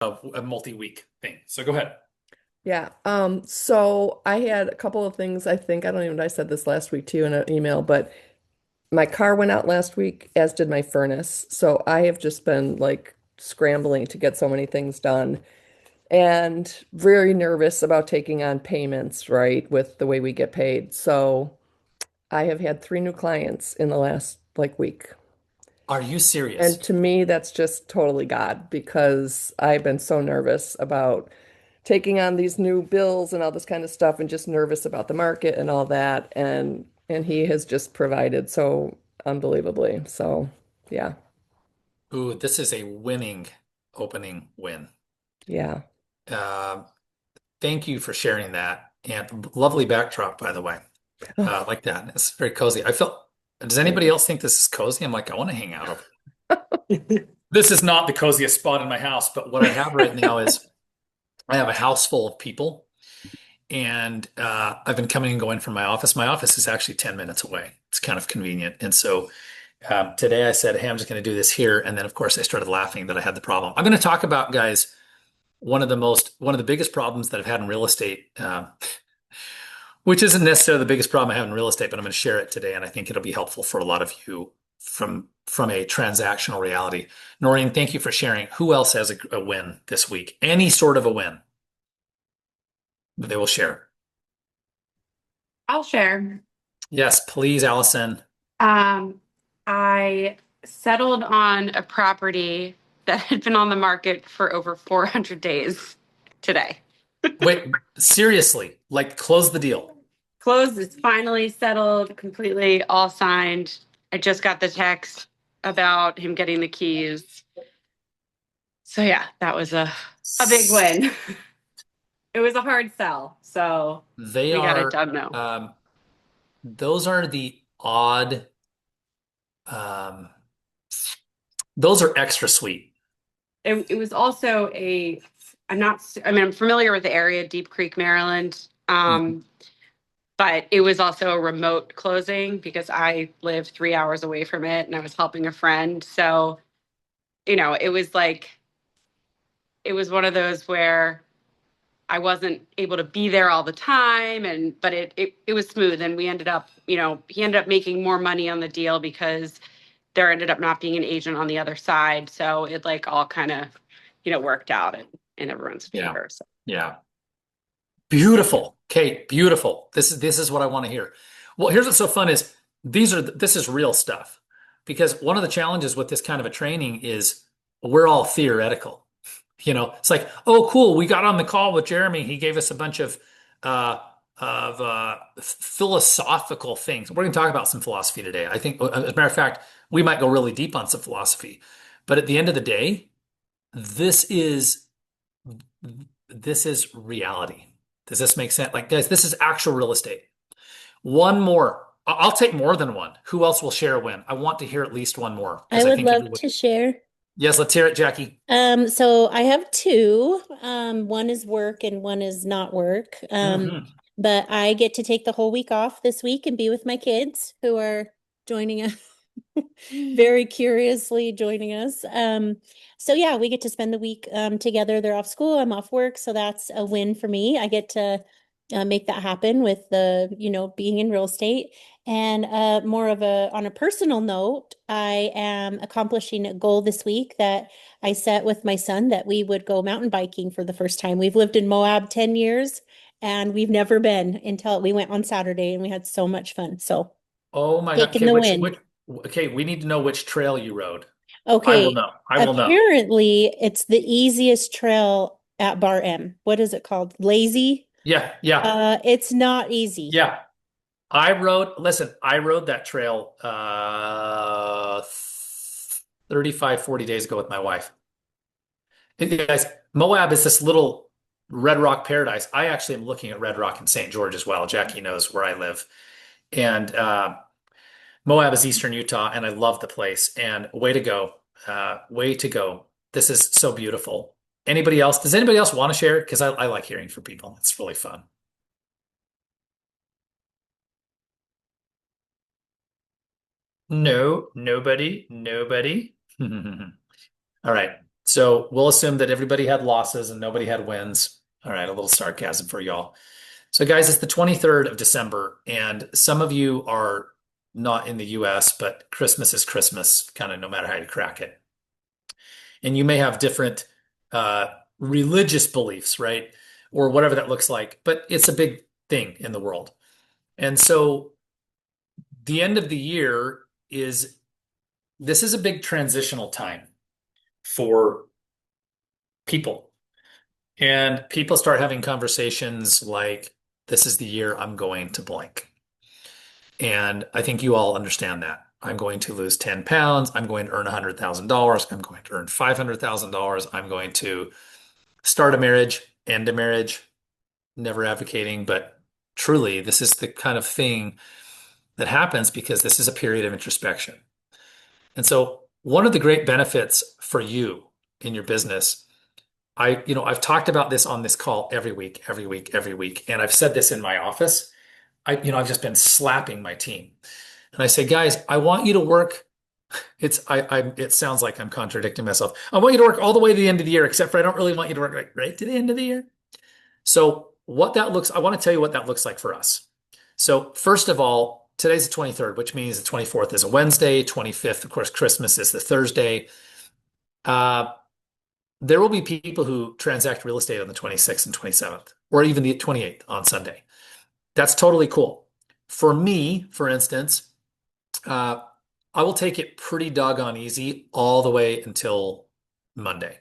a multi-week thing. So go ahead. Yeah. So I had a couple of things I think, I don't even know if I said this last week to you in an email, but my car went out last week, as did my furnace. So I have just been like scrambling to get so many things done and very nervous about taking on payments, right, with the way we get paid. So I have had three new clients in the last like week. Are you And serious? to me, that's just totally God because I've been so nervous about taking on these new bills and all this kind of stuff and just nervous about the market and all that. And he has just provided so unbelievably. So yeah, Ooh, this is a winning opening win. yeah. Uh, Thank you for sharing that. And lovely backdrop, by the way. Oh, Like that. It's very cozy. I feel, does anybody thanks. else think this is cozy? I'm like, I want to hang out over here. This is not the coziest spot in my house, but what I have right now is I have a house full of people, and I've been coming and going from my office. My office is actually 10 minutes away. It's kind of convenient. And so today I said, hey, I'm just going to do this here. And then, of course, I started laughing that I had the problem. I'm going to talk about, guys, one of the biggest problems that I've had in real estate, which isn't necessarily the biggest problem I have in real estate, but I'm going to share it today. And I think it'll be helpful for a lot of you from a transactional reality. Noreen, thank you for sharing. Who else has a win this week? Any sort of a win that they will share. I'll share. Yes, please, Allison. Um, I settled on a property that had been on the market for over 400 days today. Wait, seriously, like close the deal. Closed, it's finally settled, completely all signed. I just got the text about him getting the keys. So yeah, that was a big win. It was a hard sell, so They we got it are, done now. those are the odd, um, those are extra sweet. It was also a I'm not I mean I'm familiar with the area, Deep Creek, Maryland. Mhm. But it was also a remote closing because I live 3 hours away from it and I was helping a friend. So, it was like it was one of those where I wasn't able to be there all the time but it was smooth and we ended up, he ended up making more money on the deal because there ended up not being an agent on the other side. So it like all kind of, worked out in everyone's Yeah, favor. So yeah. Beautiful. Kate, beautiful. This is what I want to hear. Well, here's what's so fun is this is real stuff. Because one of the challenges with this kind of a training is we're all theoretical. It's like, oh, cool. We got on the call with Jeremy. He gave us a bunch uh, of philosophical things. We're going to talk about some philosophy today. I think, as a matter of fact, we might go really deep on some philosophy. But at the end of the day, this is this is reality. Does this make sense? Like, guys, this is actual real estate. One more. I'll take more than one. Who else will share a win? I want to hear at least one more I because I would think love everybody. to share. Yes, let's hear it, Jackie. So I have two. One is work and one is not work. Hmm. But I get to take the whole week off this week and be with my kids who are joining us, very curiously joining us. So yeah, we get to spend the week together. They're off school, I'm off work, so that's a win for me. I get to make that happen with being in real estate. And more of on a personal note, I am accomplishing a goal this week that I set with my son that we would go mountain biking for the first time. We've lived in Moab 10 years and we've never been until we went on Saturday and we had so much fun. So Oh my God. taking Okay, the which win. okay, we need to know which trail you rode. I will Okay. know. I will know. Apparently, it's the easiest trail at Bar M. What is it called? Lazy? Yeah, yeah, It's not easy. yeah. Listen, I rode that trail 35, 40 days ago with my wife. Hey, guys, Moab is this little Red Rock paradise. I actually am looking at Red Rock in St. George as well. Jackie knows where I live. And Moab is Eastern Utah, and I love the place. And way to go. Way to go. This is so beautiful. Anybody else? Does anybody else want to share? Because I like hearing from people. It's really fun. No, nobody, nobody. All right. So we'll assume that everybody had losses and nobody had wins. All right, a little sarcasm for y'all. So, guys, it's the 23rd of December, and some of you are not in the US, but Christmas is Christmas, kind of no matter how you crack it. And you may have different uh, religious beliefs, right? Or whatever that looks like, but it's a big thing in the world. And so the end of the year is this is a big transitional time for people. And people start having conversations like, this is the year I'm going to blank. And I think you all understand that. I'm going to lose 10 pounds. I'm going to earn $100,000. I'm going to earn $500,000. I'm going to start a marriage, end a marriage, never advocating, but truly, this is the kind of thing that happens because this is a period of introspection. And so, one of the great benefits for you in your business, I've talked about this on this call every week, every week, every week, and I've said this in my office. I've just been slapping my team. And I say, guys, I want you to work. It sounds like I'm contradicting myself. I want you to work all the way to the end of the year, except for I don't really want you to work right to the end of the year. So I want to tell you what that looks like for us. So first of all, today's the 23rd, which means the 24th is a Wednesday, 25th, of course, Christmas is the Thursday. Uh, there will be people who transact real estate on the 26th and 27th, or even the 28th on Sunday. That's totally cool. For me, for instance, uh, I will take it pretty doggone easy all the way until Monday.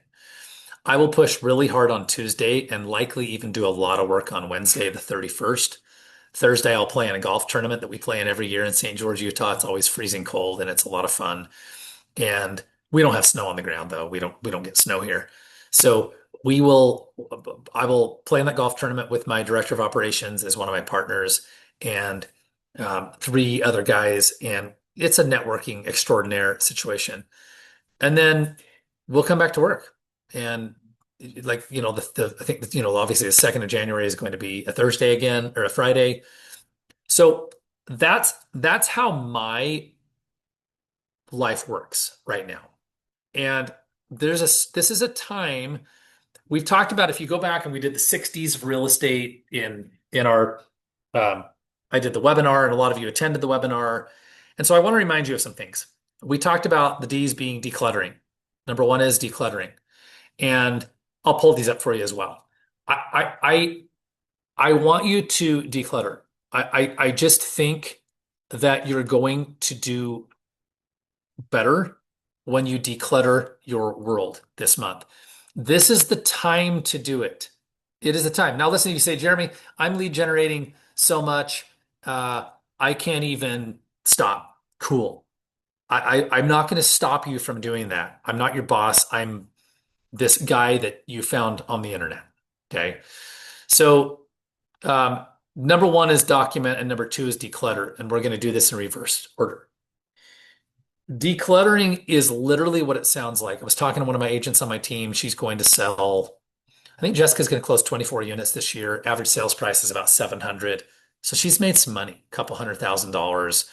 I will push really hard on Tuesday and likely even do a lot of work on Wednesday, the 31st. Thursday, I'll play in a golf tournament that we play in every year in St. George, Utah. It's always freezing cold and it's a lot of fun. And we don't have snow on the ground though. We don't get snow here. So I will play in that golf tournament with my director of operations as one of my partners and three other guys. And it's a networking extraordinaire situation. And then we'll come back to work. And like, I think that, obviously the 2nd of January is going to be a Thursday again or a Friday. So that's how my life works right now. And this is a time we've talked about. If you go back and we did the 60s of real estate in our I did the webinar and a lot of you attended the webinar. And so I want to remind you of some things. We talked about the D's being decluttering. Number one is decluttering. And I'll pull these up for you as well. I want you to declutter. I just think that you're going to do better when you declutter your world this month. This is the time to do it. It is the time. Now, listen, you say, Jeremy, I'm lead generating so much. I can't even stop. Cool. I'm not going to stop you from doing that. I'm not your boss. I'm this guy that you found on the internet. Okay. So, number one is document, and number two is declutter. And we're going to do this in reverse order. Decluttering is literally what it sounds like. I was talking to one of my agents on my team. She's going to sell, I think Jessica's going to close 24 units this year. Average sales price is about 700. So she's made some money, a couple $100,000.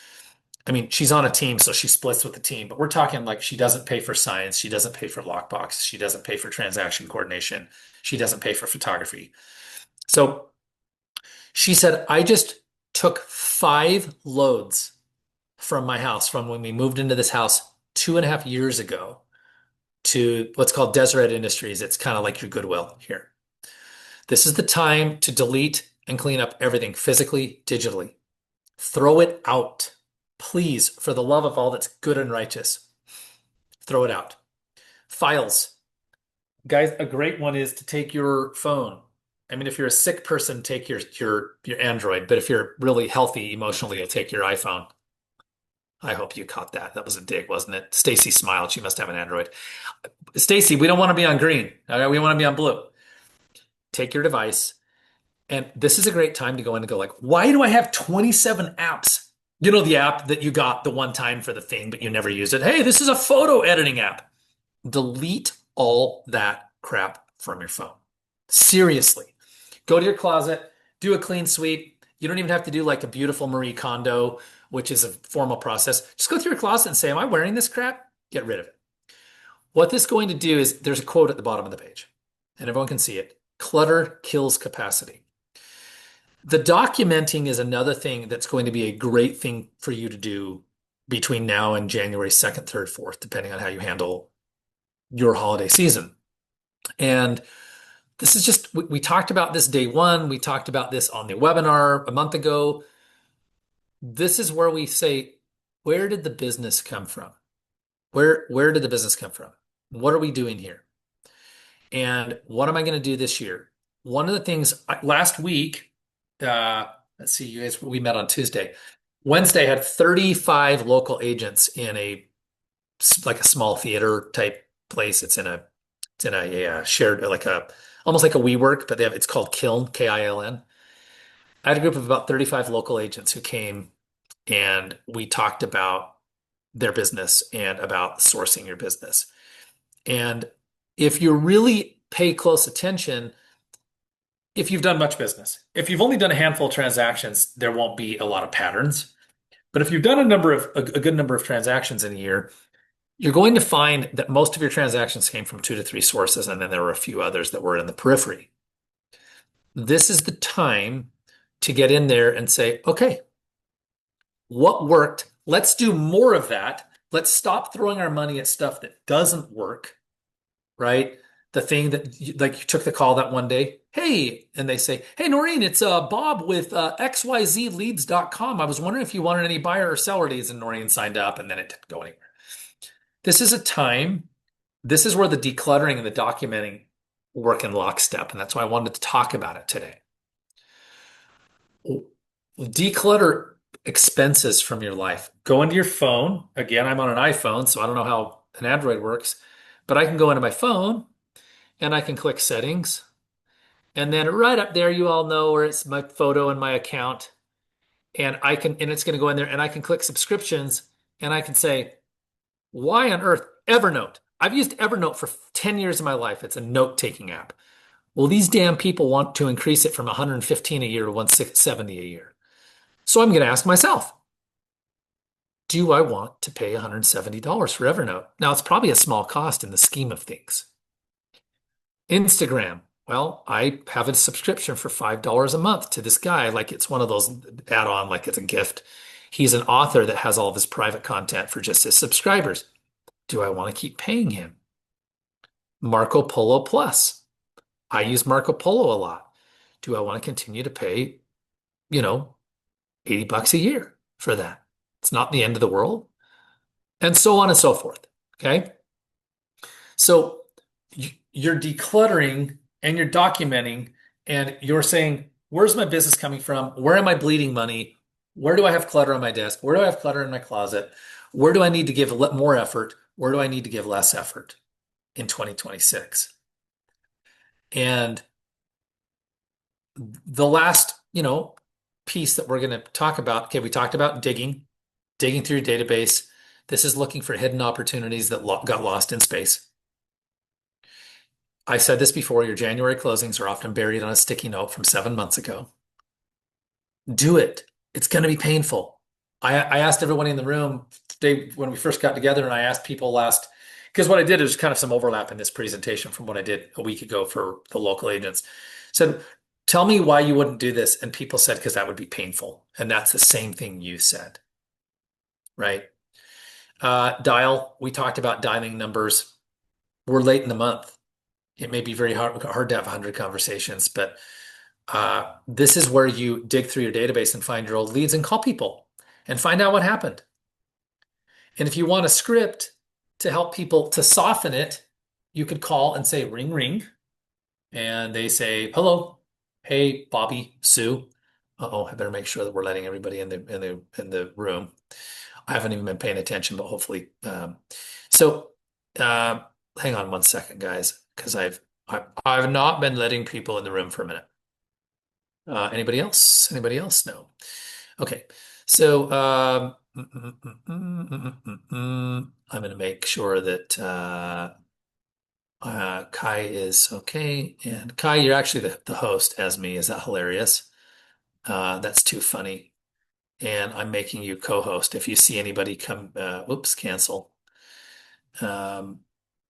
I mean, she's on a team, so she splits with the team, but we're talking like she doesn't pay for science. She doesn't pay for lockbox. She doesn't pay for transaction coordination. She doesn't pay for photography. So she said, I just took 5 loads from my house from when we moved into this house 2.5 years ago to what's called Deseret Industries. It's kind of like your Goodwill here. This is the time to delete and clean up everything physically, digitally. Throw it out. Please, for the love of all that's good and righteous, throw it out. Files. Guys, a great one is to take your phone. I mean, if you're a sick person, take your Android, but if you're really healthy emotionally, you'll take your iPhone. I hope you caught that. That was a dig, wasn't it? Stacy smiled. She must have an Android. Stacy, we don't want to be on green. Okay? We want to be on blue. Take your device. And this is a great time to go in and go like, why do I have 27 apps? You know, the app that you got the one time for the thing, but you never use it. Hey, this is a photo editing app. Delete all that crap from your phone. Seriously. Go to your closet, do a clean sweep. You don't even have to do like a beautiful Marie Kondo, which is a formal process. Just go through your closet and say, am I wearing this crap? Get rid of it. What this is going to do is there's a quote at the bottom of the page, and everyone can see it. Clutter kills capacity. The documenting is another thing that's going to be a great thing for you to do between now and January 2nd, 3rd, 4th, depending on how you handle your holiday season. And this is just, we talked about this day one. We talked about this on the webinar a month ago. This is where we say, where did the business come from? Where did the business come from? What are we doing here? And what am I going to do this year? One of the things last week, let's see, you guys, we met on Tuesday. Wednesday I had 35 local agents in like a small theater type place. It's in a shared, like a almost like a WeWork, but it's called Kiln, Kiln. I had a group of about 35 local agents who came and we talked about their business and about sourcing your business. And if you really pay close attention, if you've done much business, if you've only done a handful of transactions, there won't be a lot of patterns. But if you've done a good number of transactions in a year, you're going to find that most of your transactions came from 2 to 3 sources, and then there were a few others that were in the periphery. This is the time to get in there and say, okay, what worked? Let's do more of that. Let's stop throwing our money at stuff that doesn't work, right? The thing that like you took the call that one day, hey, and they say, hey, Noreen, it's Bob with xyzleads.com. I was wondering if you wanted any buyer or seller leads, and Noreen signed up, and then it didn't go anywhere. This is a time, this is where the decluttering and the documenting work in lockstep, and that's why I wanted to talk about it today. Declutter expenses from your life. Go into your phone. Again, I'm on an iPhone, so I don't know how an Android works, but I can go into my phone and I can click settings. And then right up there, you all know where it's my photo and my account. And it's going to go in there and I can click subscriptions and I can say, why on earth Evernote? I've used Evernote for 10 years of my life. It's a note-taking app. Well, these damn people want to increase it from 115 a year to 170 a year. So I'm going to ask myself, do I want to pay $170 for Evernote? Now, it's probably a small cost in the scheme of things. Instagram. Well, I have a subscription for $5 a month to this guy. Like it's one of those add-on, like it's a gift. He's an author that has all of his private content for just his subscribers. Do I want to keep paying him? Marco Polo Plus. I use Marco Polo a lot. Do I want to continue to pay, 80 bucks a year for that? It's not the end of the world. And so on and so forth. Okay. So you're decluttering and you're documenting and you're saying, where's my business coming from? Where am I bleeding money? Where do I have clutter on my desk? Where do I have clutter in my closet? Where do I need to give more effort? Where do I need to give less effort in 2026? And the last, piece that we're going to talk about, okay, we talked about digging through your database. This is looking for hidden opportunities that got lost in space. I said this before, your January closings are often buried on a sticky note from 7 months ago. Do it. It's going to be painful. I asked everybody in the room today when we first got together, and I asked people because what I did is kind of some overlap in this presentation from what I did a week ago for the local agents. Said, tell me why you wouldn't do this. And people said, because that would be painful. And that's the same thing you said, right? We talked about dialing numbers. We're late in the month. It may be very hard to have 100 conversations, but this is where you dig through your database and find your old leads and call people and find out what happened. And if you want a script to help people to soften it, you could call and say, ring, ring. And they say, hello, hey, Bobby, Sue. Uh-oh, I better make sure that we're letting everybody in the room. I haven't even been paying attention, but hopefully. Hang on one second, guys, because I've not been letting people in the room for a minute. Anybody else? Anybody else? No. Okay. So I'm going to make sure that Kai is okay. And Kai, you're actually the host as me. Is that hilarious? That's too funny. And I'm making you co-host. If you see anybody come, whoops, cancel.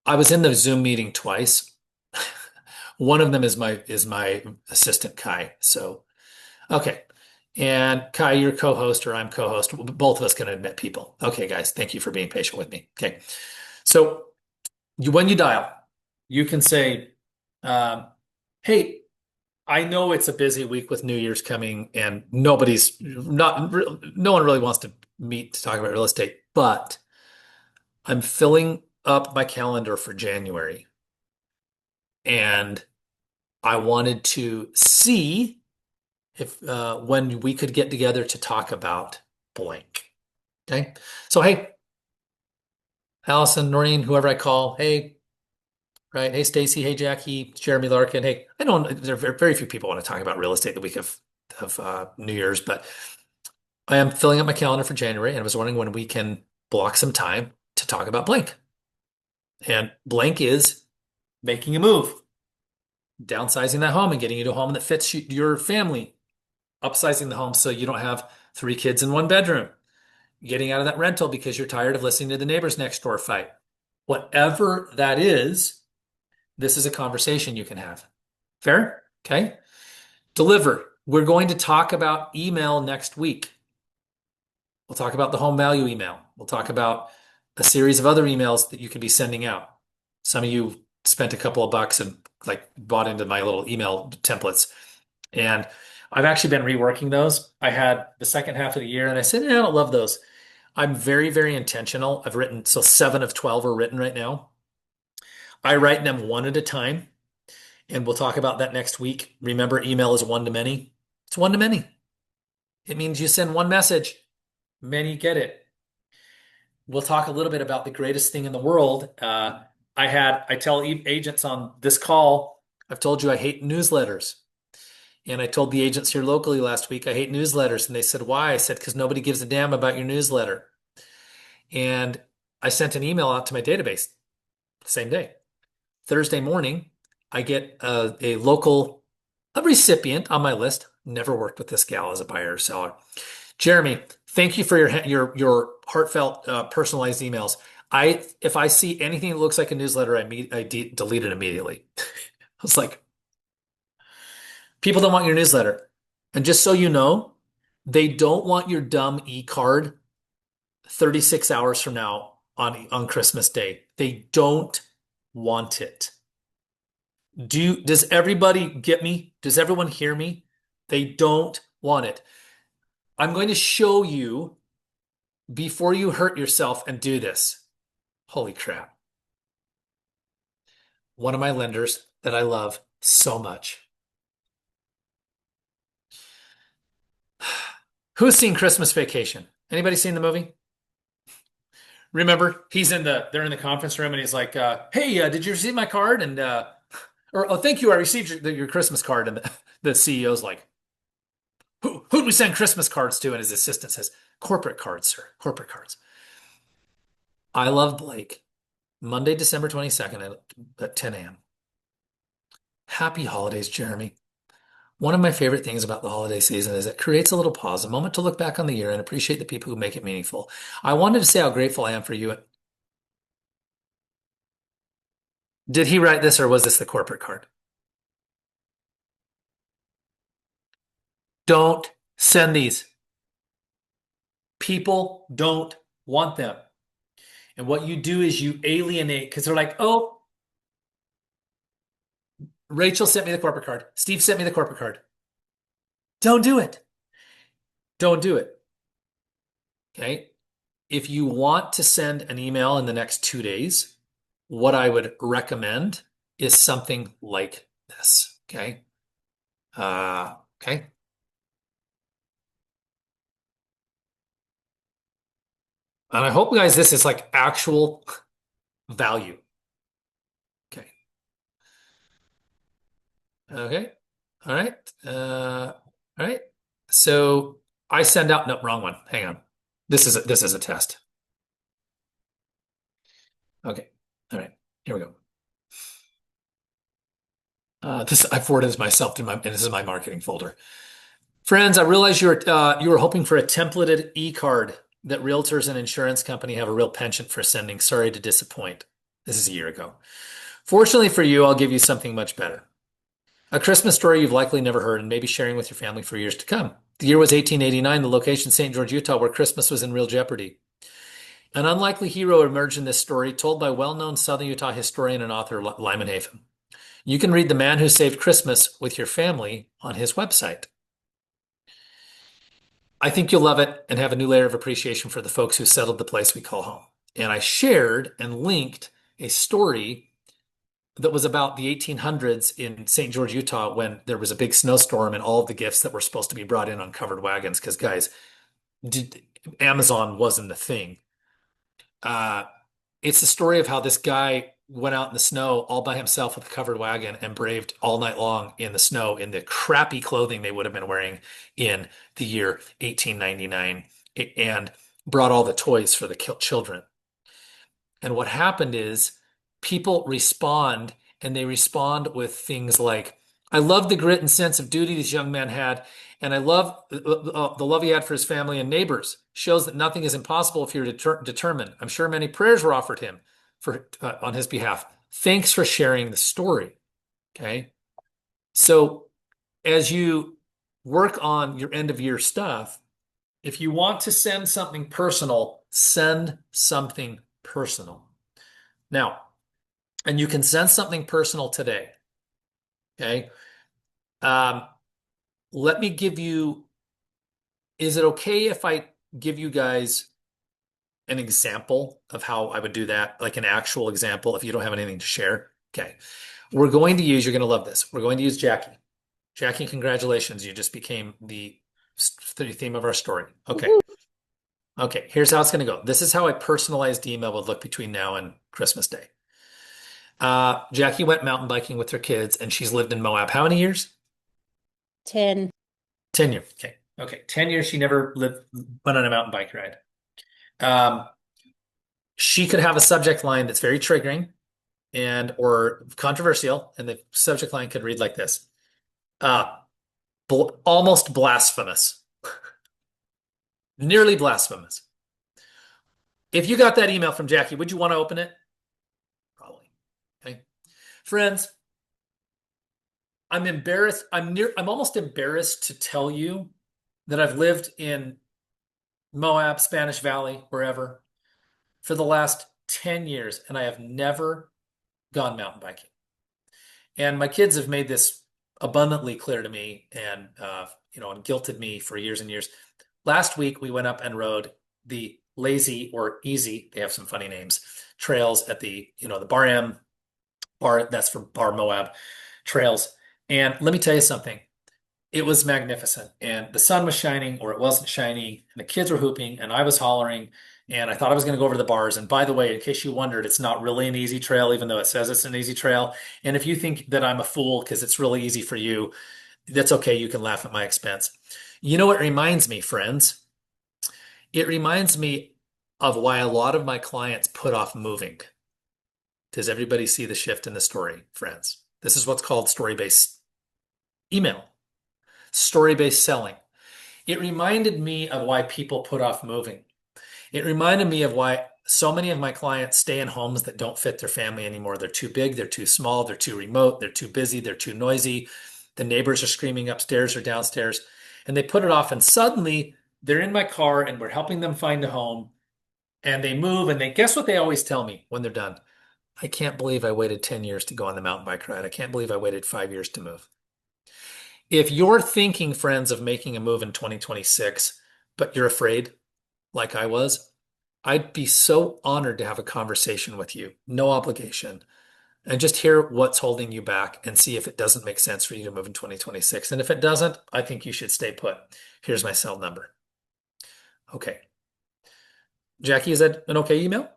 I was in the Zoom meeting twice. One of them is my assistant Kai. So okay. And Kai, you're co-host or I'm co-host. Both of us can admit people. Okay, guys, thank you for being patient with me. Okay. So when you dial, you can say, hey, I know it's a busy week with New Year's coming and no one really wants to meet to talk about real estate, but I'm filling up my calendar for January and I wanted to see if when we could get together to talk about blank. Okay. So hey, Allison, Noreen, whoever I call, hey, right, hey Stacy, hey Jackie, Jeremy Larkin, hey, I know there are very few people want to talk about real estate the week of New Year's, but I am filling up my calendar for January, and I was wondering when we can block some time to talk about blank. And blank is making a move, downsizing that home and getting you to a home that fits your family, upsizing the home so you don't have three kids in one bedroom, getting out of that rental because you're tired of listening to the neighbors next door fight. Whatever that is, this is a conversation you can have. Fair? Okay. Deliver. We're going to talk about email next week. We'll talk about the home value email. We'll talk about a series of other emails that you can be sending out. Some of you spent a couple of bucks and like bought into my little email templates. And I've actually been reworking those. I had the second half of the year and I said, I don't love those. I'm very, very intentional. I've written, so 7 of 12 are written right now. I write them one at a time, and we'll talk about that next week. Remember, email is one to many. It's one to many. It means you send one message, many get it. We'll talk a little bit about the greatest thing in the world. I tell agents on this call, I've told you I hate newsletters. And I told the agents here locally last week, I hate newsletters. And they said, why? I said, because nobody gives a damn about your newsletter. And I sent an email out to my database the same day. Thursday morning, I get a recipient on my list. Never worked with this gal as a buyer or seller. Jeremy, thank you for your heartfelt personalized emails. If I see anything that looks like a newsletter, I delete it immediately. I was like, people don't want your newsletter. And just so you know, they don't want your dumb e-card 36 hours from now on Christmas Day. They don't want it. Does everybody get me? Does everyone hear me? They don't want it. I'm going to show you before you hurt yourself and do this. Holy crap. One of my lenders that I love so much. Who's seen Christmas Vacation? Anybody seen the movie? Remember, they're in the conference room and he's like, hey, did you receive my card? And, oh, thank you. I received your Christmas card. And the CEO's like, who'd we send Christmas cards to? And his assistant says, corporate cards, sir, corporate cards. I love Blake. Monday, December 22nd at 10 a.m. Happy holidays, Jeremy. One of my favorite things about the holiday season is it creates a little pause, a moment to look back on the year and appreciate the people who make it meaningful. I wanted to say how grateful I am for you. Did he write this or was this the corporate card? Don't send these. People don't want them. And what you do is you alienate because they're like, oh, Rachel sent me the corporate card. Steve sent me the corporate card. Don't do it. Don't do it. Okay. If you want to send an email in the next 2 days, what I would recommend is something like this. Okay. Okay. And I hope, guys, this is like actual value. Okay. Okay. All right. All right. So I send out, no, wrong one. Hang on. This is a test. Okay. All right. Here we go. I forwarded this myself and this is my marketing folder. Friends, I realize you were hoping for a templated e-card that realtors and insurance company have a real penchant for sending. Sorry to disappoint. This is a year ago. Fortunately for you, I'll give you something much better. A Christmas story you've likely never heard and maybe sharing with your family for years to come. The year was 1889, the location St. George, Utah, where Christmas was in real jeopardy. An unlikely hero emerged in this story, told by well-known Southern Utah historian and author Lyman Hafen. You can read The Man Who Saved Christmas with your family on his website. I think you'll love it and have a new layer of appreciation for the folks who settled the place we call home. And I shared and linked a story that was about the 1800s in St. George, Utah, when there was a big snowstorm and all of the gifts that were supposed to be brought in on covered wagons. Because, guys, Amazon wasn't a thing. It's the story of how this guy went out in the snow all by himself with a covered wagon and braved all night long in the snow in the crappy clothing they would have been wearing in the year 1899 and brought all the toys for the children. And what happened is people respond, and they respond with things like, I love the grit and sense of duty this young man had, and I love the love he had for his family and neighbors. Shows that nothing is impossible if you're determined. I'm sure many prayers were offered him on his behalf. Thanks for sharing the story. Okay. So as you work on your end of year stuff, if you want to send something personal, send something personal. Now, and you can send something personal today. Okay. Let me give you, is it okay if I give you guys an example of how I would do that? Like an actual example if you don't have anything to share? Okay. We're going to use, you're going to love this. We're going to use Jackie. Jackie, congratulations. You just became the theme of our story. Okay. Okay. Here's how it's going to go. This is how a personalized email would look between now and Christmas Day. Jackie went mountain biking with her kids and she's lived in Moab. How many years? 10. 10 years. Okay. Okay. 10 years. She never went on a mountain bike ride. She could have a subject line that's very triggering or controversial. And the subject line could read like this. Almost blasphemous. Nearly blasphemous. If you got that email from Jackie, would you want to open it? Probably. Okay. Friends, I'm embarrassed. I'm almost embarrassed to tell you that I've lived in Moab, Spanish Valley, wherever, for the last 10 years, and I have never gone mountain biking. And my kids have made this abundantly clear to me and and guilted me for years and years. Last week, we went up and rode the lazy or easy, they have some funny names, trails at the Bar M, that's for Bar Moab trails. And let me tell you something. It was magnificent. And the sun was shining or it wasn't shining. And the kids were hooping and I was hollering. And I thought I was going to go over to the bars. And by the way, in case you wondered, it's not really an easy trail, even though it says it's an easy trail. And if you think that I'm a fool because it's really easy for you, that's okay. You can laugh at my expense. You know what it reminds me, friends? It reminds me of why a lot of my clients put off moving. Does everybody see the shift in the story, friends? This is what's called story-based email, story-based selling. It reminded me of why people put off moving. It reminded me of why so many of my clients stay in homes that don't fit their family anymore. They're too big, they're too small, they're too remote, they're too busy, they're too noisy. The neighbors are screaming upstairs or downstairs, and they put it off, and suddenly they're in my car and we're helping them find a home, and they move, and they guess what they always tell me when they're done? I can't believe I waited 10 years to go on the mountain bike ride. I can't believe I waited 5 years to move. If you're thinking, friends, of making a move in 2026, but you're afraid, like I was, I'd be so honored to have a conversation with you, no obligation, and just hear what's holding you back and see if it doesn't make sense for you to move in 2026. And if it doesn't, I think you should stay put. Here's my cell number. Okay. Jackie, is that an okay email?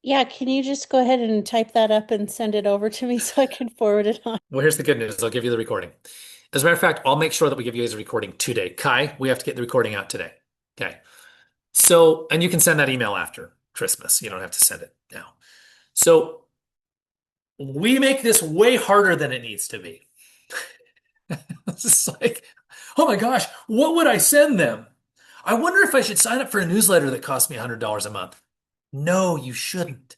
Yeah, can you just go ahead and type that up and send it over to me so I can forward it on? Well, here's the good news. I'll give you the recording. As a matter of fact, I'll make sure that we give you guys a recording today. Kai, we have to get the recording out today. Okay. So, and you can send that email after Christmas. You don't have to send it now. So we make this way harder than it needs to be. It's just like, oh my gosh, what would I send them? I wonder if I should sign up for a newsletter that costs me $100 a month. No, you shouldn't.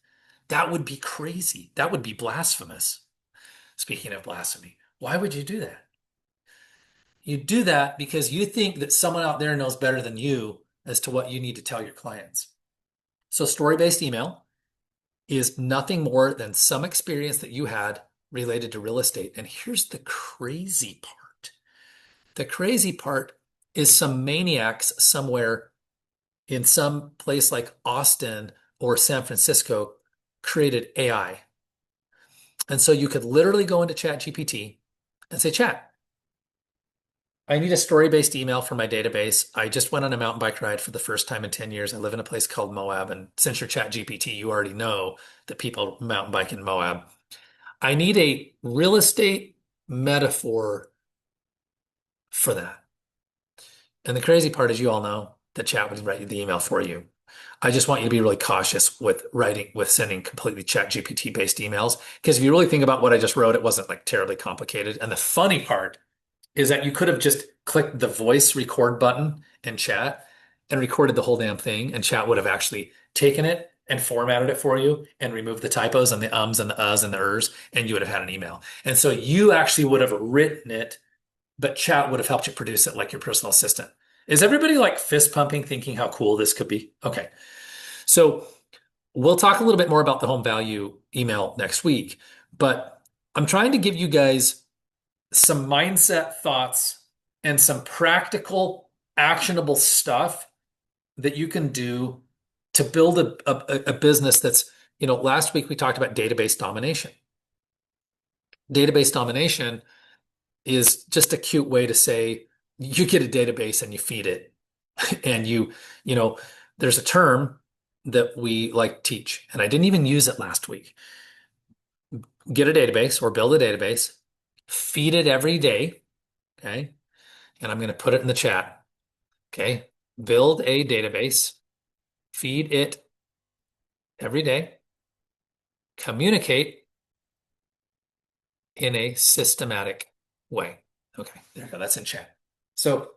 That would be crazy. That would be blasphemous. Speaking of blasphemy, why would you do that? You do that because you think that someone out there knows better than you as to what you need to tell your clients. So story-based email is nothing more than some experience that you had related to real estate. And here's the crazy part. The crazy part is some maniacs somewhere in some place like Austin or San Francisco created AI. And so you could literally go into ChatGPT and say, Chat, I need a story-based email for my database. I just went on a mountain bike ride for the first time in 10 years. I live in a place called Moab. And since you're ChatGPT, you already know that people mountain bike in Moab. I need a real estate metaphor for that. And the crazy part is you all know that chat would write the email for you. I just want you to be really cautious with sending completely chat GPT based emails. Because if you really think about what I just wrote, it wasn't like terribly complicated. And the funny part is that you could have just clicked the voice record button in chat and recorded the whole damn thing. And chat would have actually taken it and formatted it for you and removed the typos and the ums and the uhs and the ers, and you would have had an email. And so you actually would have written it, but chat would have helped you produce it like your personal assistant. Is everybody like fist pumping, thinking how cool this could be? Okay. So we'll talk a little bit more about the home value email next week, but I'm trying to give you guys some mindset thoughts and some practical, actionable stuff that you can do to build a business that's, last week we talked about database domination. Database domination is just a cute way to say you get a database and you feed it. And there's a term that we like teach, and I didn't even use it last week. Get a database or build a database, feed it every day. Okay. And I'm going to put it in the chat. Okay. Build a database, feed it every day, communicate in a systematic way. Okay. There you go. That's in chat. So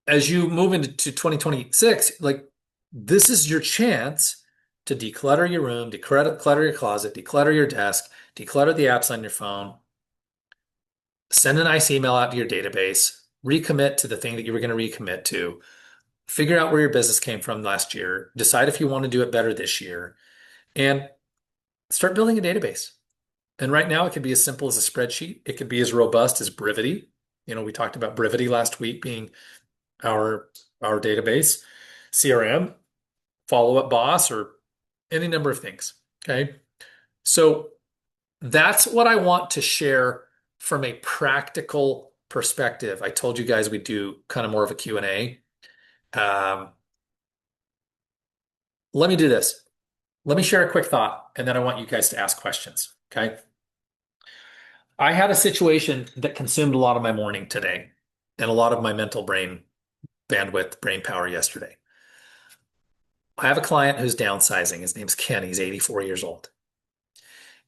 as you move into 2026, like this is your chance to declutter your room, declutter your closet, declutter your desk, declutter the apps on your phone, send a nice email out to your database, recommit to the thing that you were going to recommit to, figure out where your business came from last year, decide if you want to do it better this year, and start building a database. And right now, it could be as simple as a spreadsheet. It could be as robust as Brivity. We talked about Brivity last week being our database, CRM, follow-up boss, or any number of things. Okay. So that's what I want to share from a practical perspective. I told you guys we'd do kind of more of a Q&A. Let me do this. Let me share a quick thought, and then I want you guys to ask questions. Okay. I had a situation that consumed a lot of my morning today and a lot of my mental brain bandwidth, brain power yesterday. I have a client who's downsizing. His name's Ken. He's 84 years old.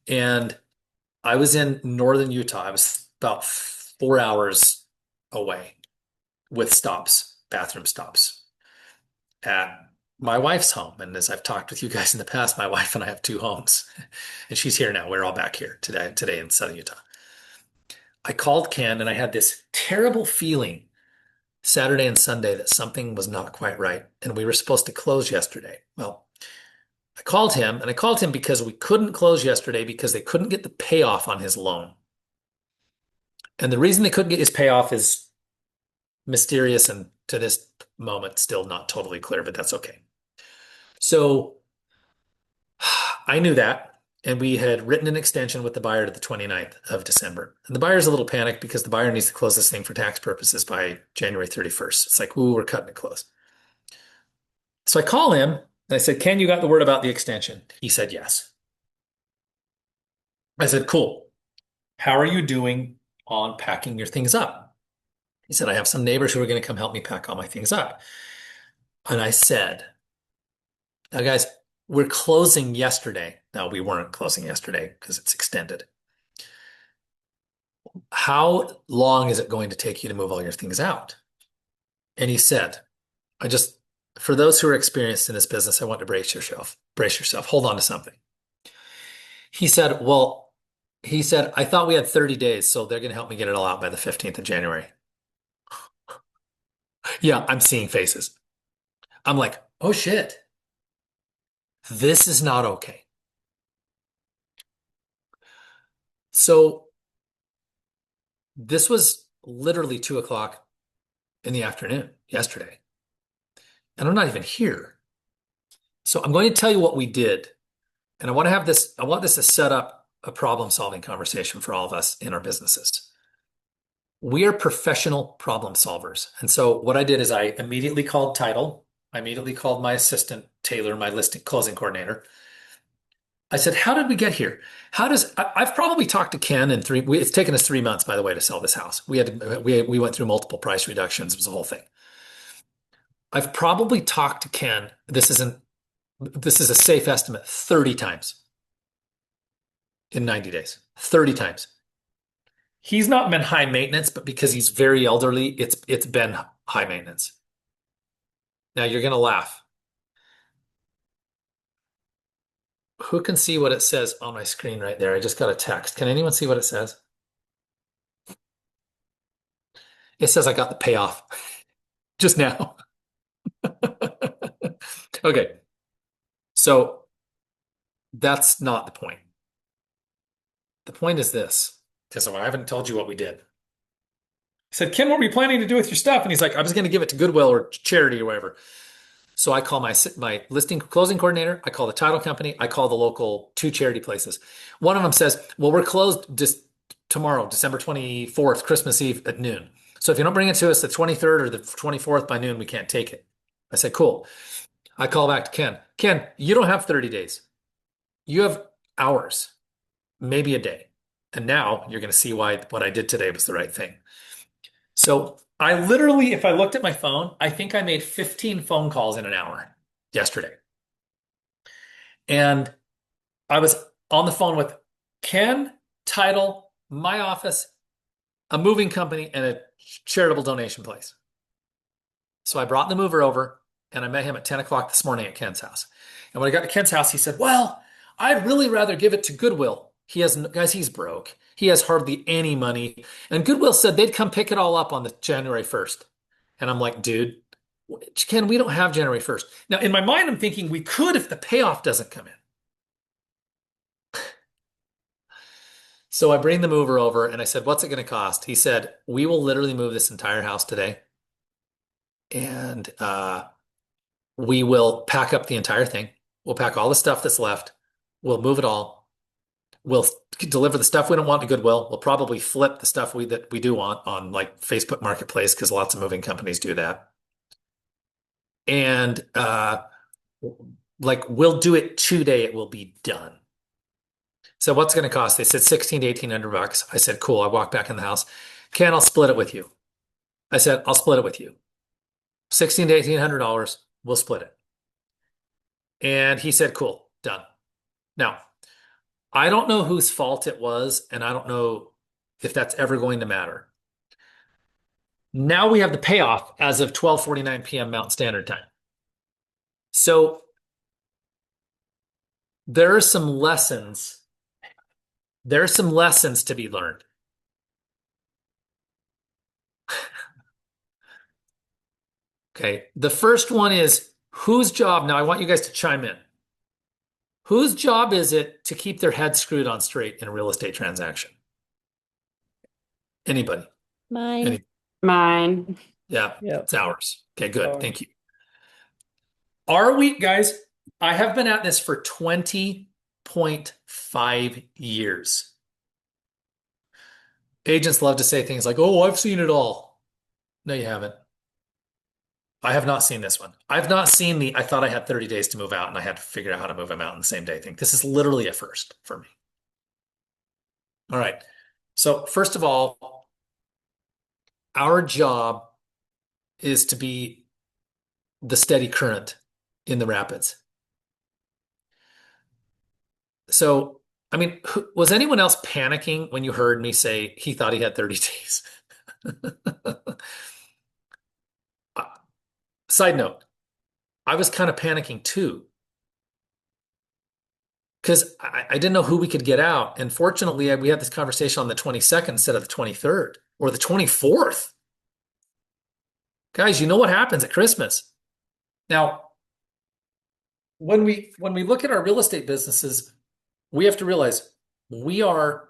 And I was in northern Utah. I was about 4 hours away with stops, bathroom stops at my wife's home. And as I've talked with you guys in the past, my wife and I have two homes. And she's here now. We're all back here today in southern Utah. I called Ken and I had this terrible feeling Saturday and Sunday that something was not quite right. And we were supposed to close yesterday. Well, I called him, and I called him because we couldn't close yesterday because they couldn't get the payoff on his loan. And the reason they couldn't get his payoff is mysterious and to this moment still not totally clear, but that's okay. So I knew that. And we had written an extension with the buyer to the 29th of December. And the buyer's a little panicked because the buyer needs to close this thing for tax purposes by January 31st. It's like, ooh, we're cutting it close. So I call him and I said, Ken, you got the word about the extension? He said, yes. I said, cool. How are you doing on packing your things up? He said, I have some neighbors who are going to come help me pack all my things up. And I said, now guys, we're closing yesterday. No, we weren't closing yesterday because it's extended. How long is it going to take you to move all your things out? And he said, for those who are experienced in this business, I want to brace yourself, hold on to something. He said, well, he said, I thought we had 30 days, so they're going to help me get it all out by the 15th of January. Yeah, I'm seeing faces. I'm like, oh shit, this is not okay. So this was literally 2 o'clock in the afternoon yesterday, and I'm not even here. So I'm going to tell you what we did. And I want this to set up a problem-solving conversation for all of us in our businesses. We are professional problem solvers. And so what I did is I immediately called title. I immediately called my assistant, Taylor, my listing closing coordinator. I said, how did we get here? I've probably talked to Ken it's taken us 3 months, by the way, to sell this house. We went through multiple price reductions. It was a whole thing. I've probably talked to Ken. This is a safe estimate, 30 times in 90 days, 30 times. He's not been high maintenance, but because he's very elderly, it's been high maintenance. Now you're going to laugh. Who can see what it says on my screen right there? I just got a text. Can anyone see what it says? It says I got the payoff just now. Okay. So that's not the point. The point is this, because I haven't told you what we did. I said, Ken, what were you planning to do with your stuff? And he's like, I was going to give it to Goodwill or charity or whatever. So I call my listing closing coordinator. I call the title company. I call the local two charity places. One of them says, well, we're closed just tomorrow, December 24th, Christmas Eve at noon. So if you don't bring it to us the 23rd or the 24th by noon, we can't take it. I said, cool. I call back to Ken. Ken, you don't have 30 days. You have hours, maybe a day. And now you're going to see why what I did today was the right thing. So I literally, if I looked at my phone, I think I made 15 phone calls in an hour yesterday. And I was on the phone with Ken, title, my office, a moving company, and a charitable donation place. So I brought the mover over and I met him at 10 o'clock this morning at Ken's house. And when I got to Ken's house, he said, well, I'd really rather give it to Goodwill. Guys, he's broke. He has hardly any money. And Goodwill said they'd come pick it all up on the January 1st. And I'm like, dude, Ken, we don't have January 1st. Now, in my mind, I'm thinking we could if the payoff doesn't come in. So I bring the mover over and I said, what's it going to cost? He said, we will literally move this entire house today. And we will pack up the entire thing. We'll pack all the stuff that's left. We'll move it all. We'll deliver the stuff we don't want to Goodwill. We'll probably flip the stuff that we do want on like Facebook Marketplace because lots of moving companies do that. And like we'll do it today. It will be done. So what's going to cost? They said 16 to 1800 bucks. I said, cool. I walked back in the house. Ken, I'll split it with you. I said, I'll split it with you. 16 to $1,800. We'll split it. And he said, cool, done. Now, I don't know whose fault it was, and I don't know if that's ever going to matter. Now we have the payoff as of 12:49 p.m. Mountain Standard Time. So there are some lessons. There are some lessons to be learned. Okay. The first one is whose job? Now I want you guys to chime in. Whose job is it to keep their head screwed on straight in a real estate transaction? Anybody? Mine. Any? Mine. Yeah, Yep. it's ours. Okay, good. Ours. Thank you. Our week, guys, I have been at this for 20.5 years. Agents love to say things like, oh, I've seen it all. No, you haven't. I have not seen this one. I've not seen I thought I had 30 days to move out and I had to figure out how to move them out in the same day thing. This is literally a first for me. All right. So first of all, our job is to be the steady current in the rapids. So, I mean, was anyone else panicking when you heard me say he thought he had 30 days? Side note, I was kind of panicking too. because I didn't know who we could get out. And fortunately, we had this conversation on the 22nd instead of the 23rd or the 24th. Guys, you know what happens at Christmas. Now, when we look at our real estate businesses, we have to realize we're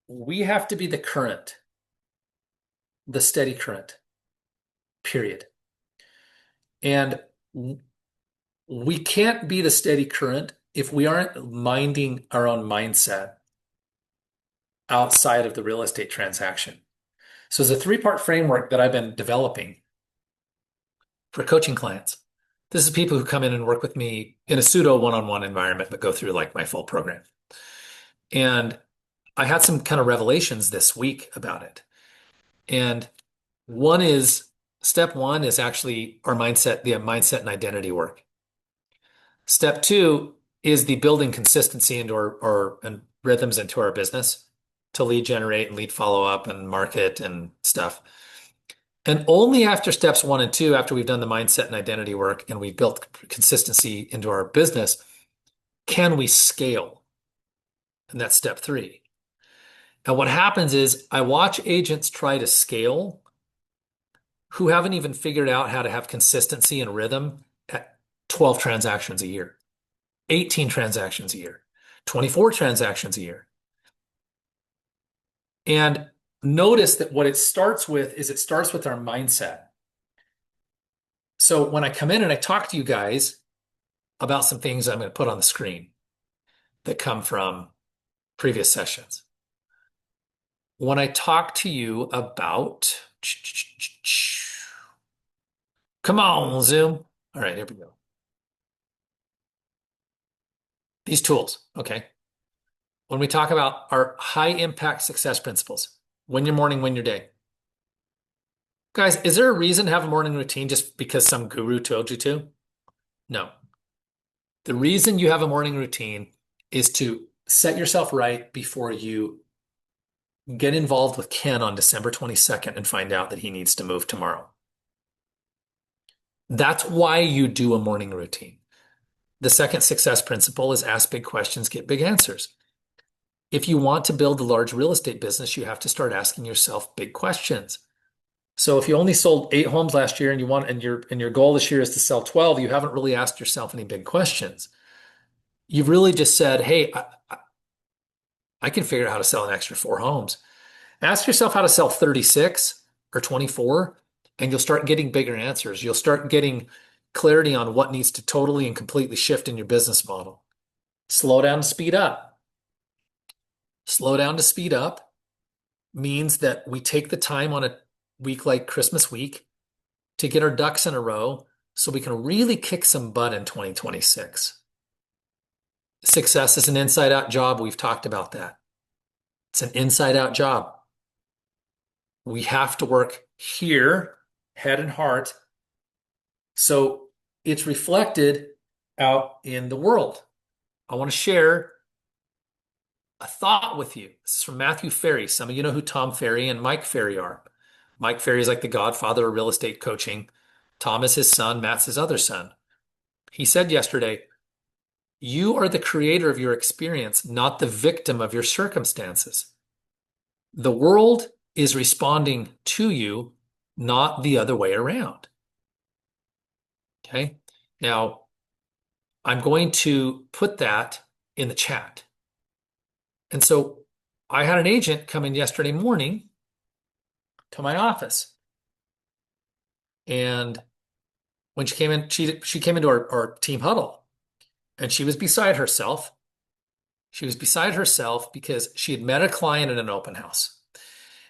we have to be the current, the steady current, period. And we can't be the steady current if we aren't minding our own mindset outside of the real estate transaction. So it's a three-part framework that I've been developing for coaching clients. This is people who come in and work with me in a pseudo one-on-one environment, but go through like my full program. And I had some kind of revelations this week about it. And step one is actually our mindset, the mindset and identity work. Step two is the building consistency into and rhythms into our business to lead generate and lead follow up and market and stuff. And only after steps 1 and 2, after we've done the mindset and identity work and we've built consistency into our business, can we scale. And that's step 3. And what happens is I watch agents try to scale who haven't even figured out how to have consistency and rhythm at 12 transactions a year, 18 transactions a year, 24 transactions a year. And notice that what it starts with is it starts with our mindset. So when I come in and I talk to you guys about some things I'm going to put on the screen that come from previous sessions. When I talk to you about, come on, Zoom. All right, here we go. These tools, okay. When we talk about our high impact success principles, win your morning, win your day. Guys, is there a reason to have a morning routine just because some guru told you to? No. The reason you have a morning routine is to set yourself right before you get involved with Ken on December 22nd and find out that he needs to move tomorrow. That's why you do a morning routine. The second success principle is ask big questions, get big answers. If you want to build a large real estate business, you have to start asking yourself big questions. So if you only sold 8 homes last year and your goal this year is to sell 12, you haven't really asked yourself any big questions. You've really just said, hey, I can figure out how to sell an extra 4 homes. Ask yourself how to sell 36 or 24, and you'll start getting bigger answers. You'll start getting clarity on what needs to totally and completely shift in your business model. Slow down to speed up. Slow down to speed up means that we take the time on a week like Christmas week to get our ducks in a row so we can really kick some butt in 2026. Success is an inside-out job. We've talked about that. It's an inside-out job. We have to work here, head and heart, so it's reflected out in the world. I want to share a thought with you. This is from Matthew Ferry. Some of you know who Tom Ferry and Mike Ferry are. Mike Ferry is like the godfather of real estate coaching. Tom is his son. Matt's his other son. He said yesterday, you are the creator of your experience, not the victim of your circumstances. The world is responding to you, not the other way around. Okay. Now, I'm going to put that in the chat. And so I had an agent come in yesterday morning to my office. And when she came in, she came into our team huddle and she was beside herself. She was beside herself because she had met a client at an open house.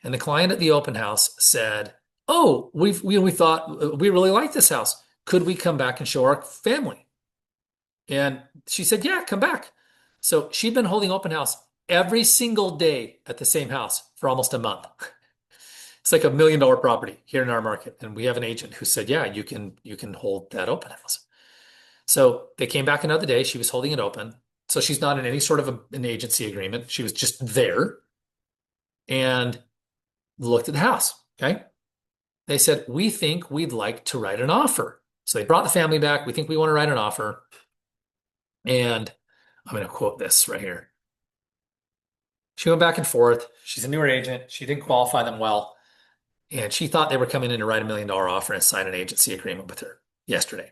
And the client at the open house said, oh, we thought we really like this house. Could we come back and show our family? And she said, yeah, come back. So she'd been holding open house every single day at the same house for almost a month. It's like $1 million property here in our market. And we have an agent who said, yeah, you can hold that open house. So they came back another day. She was holding it open. So she's not in any sort of an agency agreement. She was just there and looked at the house. Okay. They said, we think we'd like to write an offer. So they brought the family back. We think we want to write an offer. And I'm going to quote this right here. She went back and forth. She's a newer agent. She didn't qualify them well. And she thought they were coming in to write $1 million offer and sign an agency agreement with her yesterday.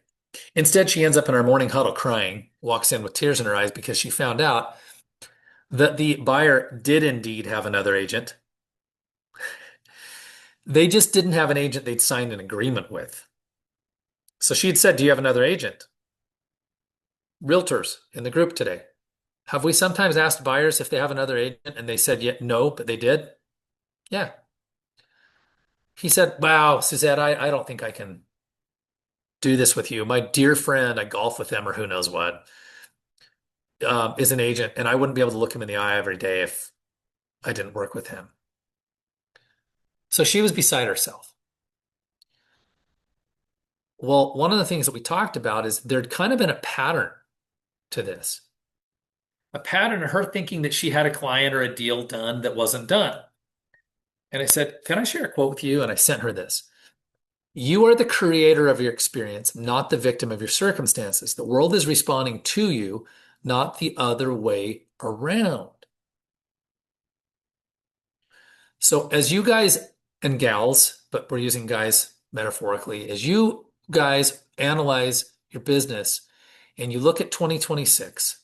Instead, she ends up in our morning huddle crying, walks in with tears in her eyes because she found out that the buyer did indeed have another agent. They just didn't have an agent they'd signed an agreement with. So she had said, "Do you have another agent?" Realtors in the group today. Have we sometimes asked buyers if they have another agent and they said, yeah, no, but they did? Yeah. He said, "Wow, Suzette, I don't think I can do this with you. My dear friend, I golf with him or who knows what, is an agent, and I wouldn't be able to look him in the eye every day if I didn't work with him." So she was beside herself. Well, one of the things that we talked about is there'd kind of been a pattern to this, a pattern of her thinking that she had a client or a deal done that wasn't done. And I said, "Can I share a quote with you?" And I sent her this. "You are the creator of your experience, not the victim of your circumstances. The world is responding to you, not the other way around." So as you guys and gals, but we're using guys metaphorically, as you guys analyze your business and you look at 2026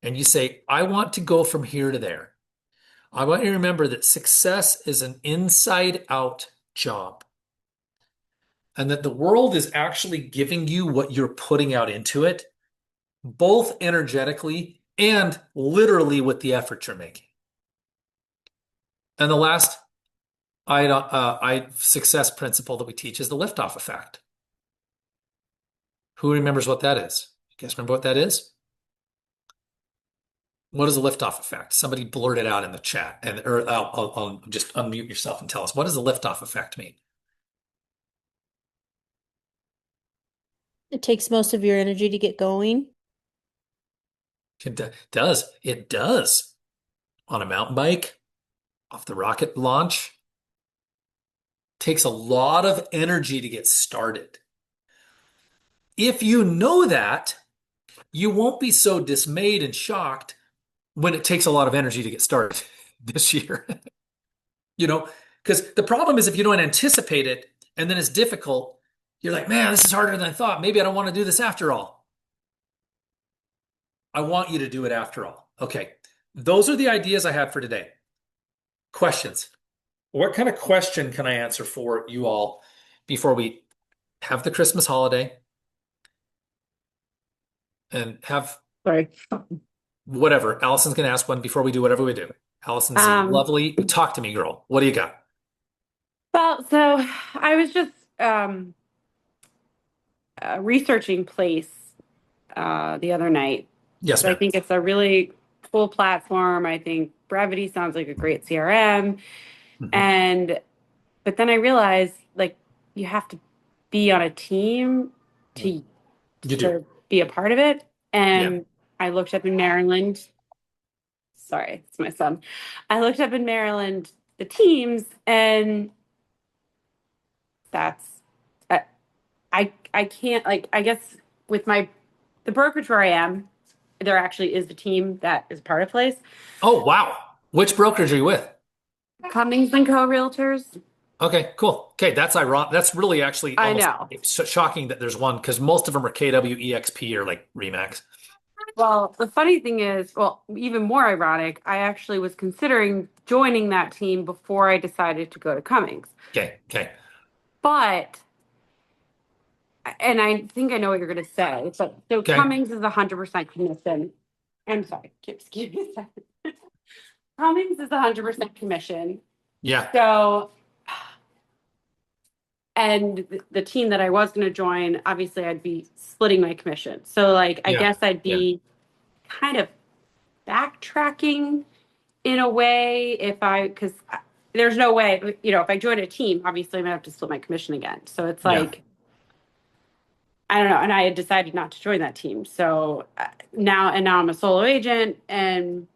and you say, "I want to go from here to there," I want you to remember that success is an inside out job and that the world is actually giving you what you're putting out into it, both energetically and literally with the effort you're making. And the last success principle that we teach is the liftoff effect. Who remembers what that is? You guys remember what that is? What is the liftoff effect? Somebody blurt it out in the chat, and or I'll just unmute yourself and tell us, what does the liftoff effect mean? It takes most of your energy to get going. Does. It does. On a mountain bike, off the rocket launch, takes a lot of energy to get started. If you know that, you won't be so dismayed and shocked when it takes a lot of energy to get started this year. You know, because the problem is if you don't anticipate it and then it's difficult, you're like, "Man, this is harder than I thought. Maybe I don't want to do this after all." I want you to do it after all. Okay. Those are the ideas I had for today. Questions. What kind of question can I answer for you all before we have the Christmas holiday and have Sorry. whatever? Allison's going to ask one before we do whatever we do. Allison's Um, lovely. Talk to me, girl. What do you got? well, so I was just researching Place the other night. Yes, So I ma'am. think it's a really cool platform. I think Brevity sounds like a great CRM. Mhm. And but then I realized like you have to be on a team to You do. to be a part of it. Yeah. And I looked up in Maryland. Sorry, it's my son. I looked up in Maryland the teams, and that's I I can't like I guess with the brokerage where I am, there actually is the team that is part of Place. Oh, wow. Which brokerage are you with? Cummings and Co. Realtors. Okay, cool. Okay, that's ironic. That's really actually I almost know. shocking that there's one because most of them are KWEXP or like Remax. Well, the funny thing is, well, even more ironic, I actually was considering joining that team before I decided to go to Cummings. Okay, okay. But, and I think I know what you're going to say, but so Okay. Cummings is 100% commission. I'm sorry, excuse me a second. Cummings is 100% commission. Yeah, So, and the team that I was going to join, obviously I'd be splitting my commission. So, like, I yeah, guess I'd yeah. be kind of backtracking in a way because there's no way, if I join a team, obviously I'm gonna have to split my commission again. So it's Yeah. like, I don't know. And I had decided not to join that team. So now I'm a solo agent, and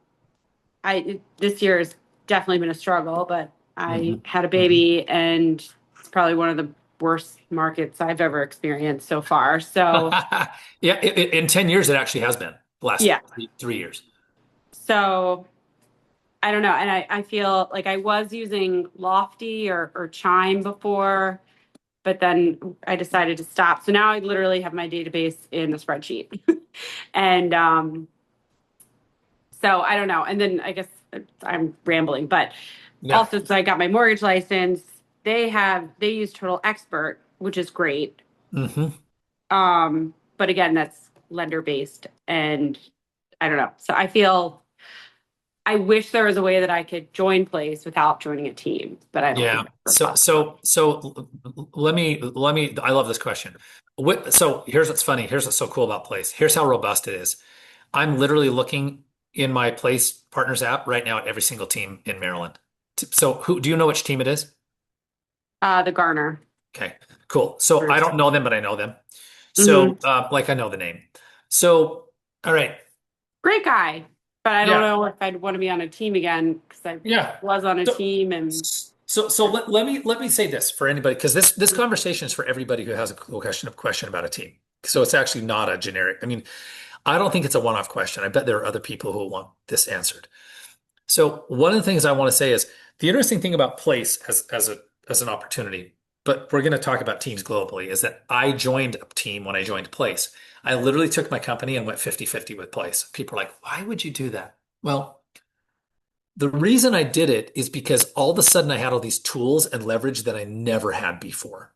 this year has definitely been a struggle, but I Mhm. had a Mhm. baby, and it's probably one of the worst markets I've ever experienced so far. So Yeah, in 10 years, it actually has been the last yeah, 3 years. so I don't know. And I feel like I was using Lofty or Chime before, but then I decided to stop. So now I literally have my database in a spreadsheet. And so I don't know. And then I guess I'm rambling, but Yeah. also, so I got my mortgage license. They use Total Expert, which is great. Hmm. But again, that's lender based, and I don't know. So I feel I wish there was a way that I could join Place without joining a team, but I don't think Yeah. that's So, possible. so, so let me, I love this question. So here's what's funny. Here's what's so cool about Place. Here's how robust it is. I'm literally looking in my Place Partners app right now at every single team in Maryland. So do you know which team it is? The Garner Okay, cool. So I group. don't know them, but I know them. Hmm. So, like I know the name. So, all right. Great guy, but I don't Yeah. know if I'd want to be on a team again because I Yeah. was on a So, team and so let me say this for anybody, because this conversation is for everybody who has a question about a team. So it's actually not a generic. I mean, I don't think it's a one-off question. I bet there are other people who want this answered. So one of the things I want to say is the interesting thing about Place as an opportunity, but we're going to talk about teams globally, is that I joined a team when I joined Place. I literally took my company and went 50-50 with Place. People are like, why would you do that? Well, the reason I did it is because all of a sudden I had all these tools and leverage that I never had before.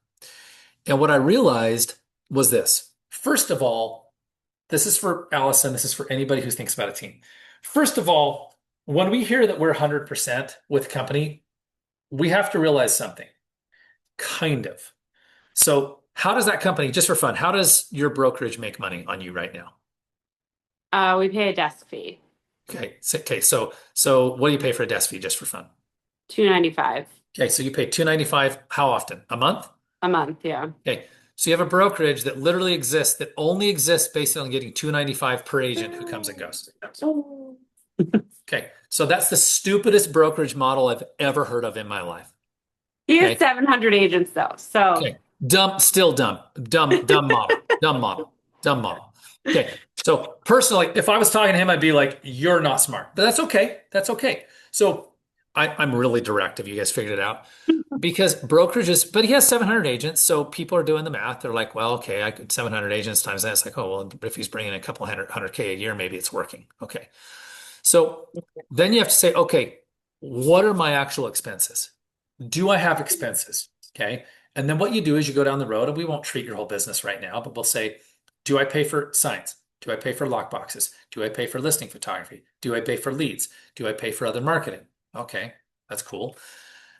And what I realized was this. First of all, this is for Allison, this is for anybody who thinks about a team. First of all, when we hear that we're 100% with company, we have to realize something, kind of. So, how does that company, just for fun, how does your brokerage make money on you right now? we pay a desk fee, So what do you pay for a desk fee just for fun? $295 Okay, so you pay 295 how often? A month? a month. Yeah. Okay. So you have a brokerage that literally exists, that only exists based on getting 295 per agent who comes and goes. Okay. So that's the stupidest brokerage model I've ever heard of in my life. He has Okay. 700 agents though, so Okay. Dumb, still dumb. Dumb model. Dumb model. Dumb model. Okay. So personally, if I was talking to him, I'd be like, you're not smart. But that's okay. That's okay. So I'm really direct if you guys figured it out. Because brokerages, but he has 700 agents, so people are doing the math. They're like, well, okay, I could 700 agents times that. It's like, oh, well, if he's bringing in a couple hundred K a year, maybe it's working. Okay. So then you have to say, okay, what are my actual expenses? Do I have expenses? Okay. And then what you do is you go down the road, and we won't treat your whole business right now, but we'll say, do I pay for signs? Do I pay for lock boxes? Do I pay for listing photography? Do I pay for leads? Do I pay for other marketing? Okay, that's cool.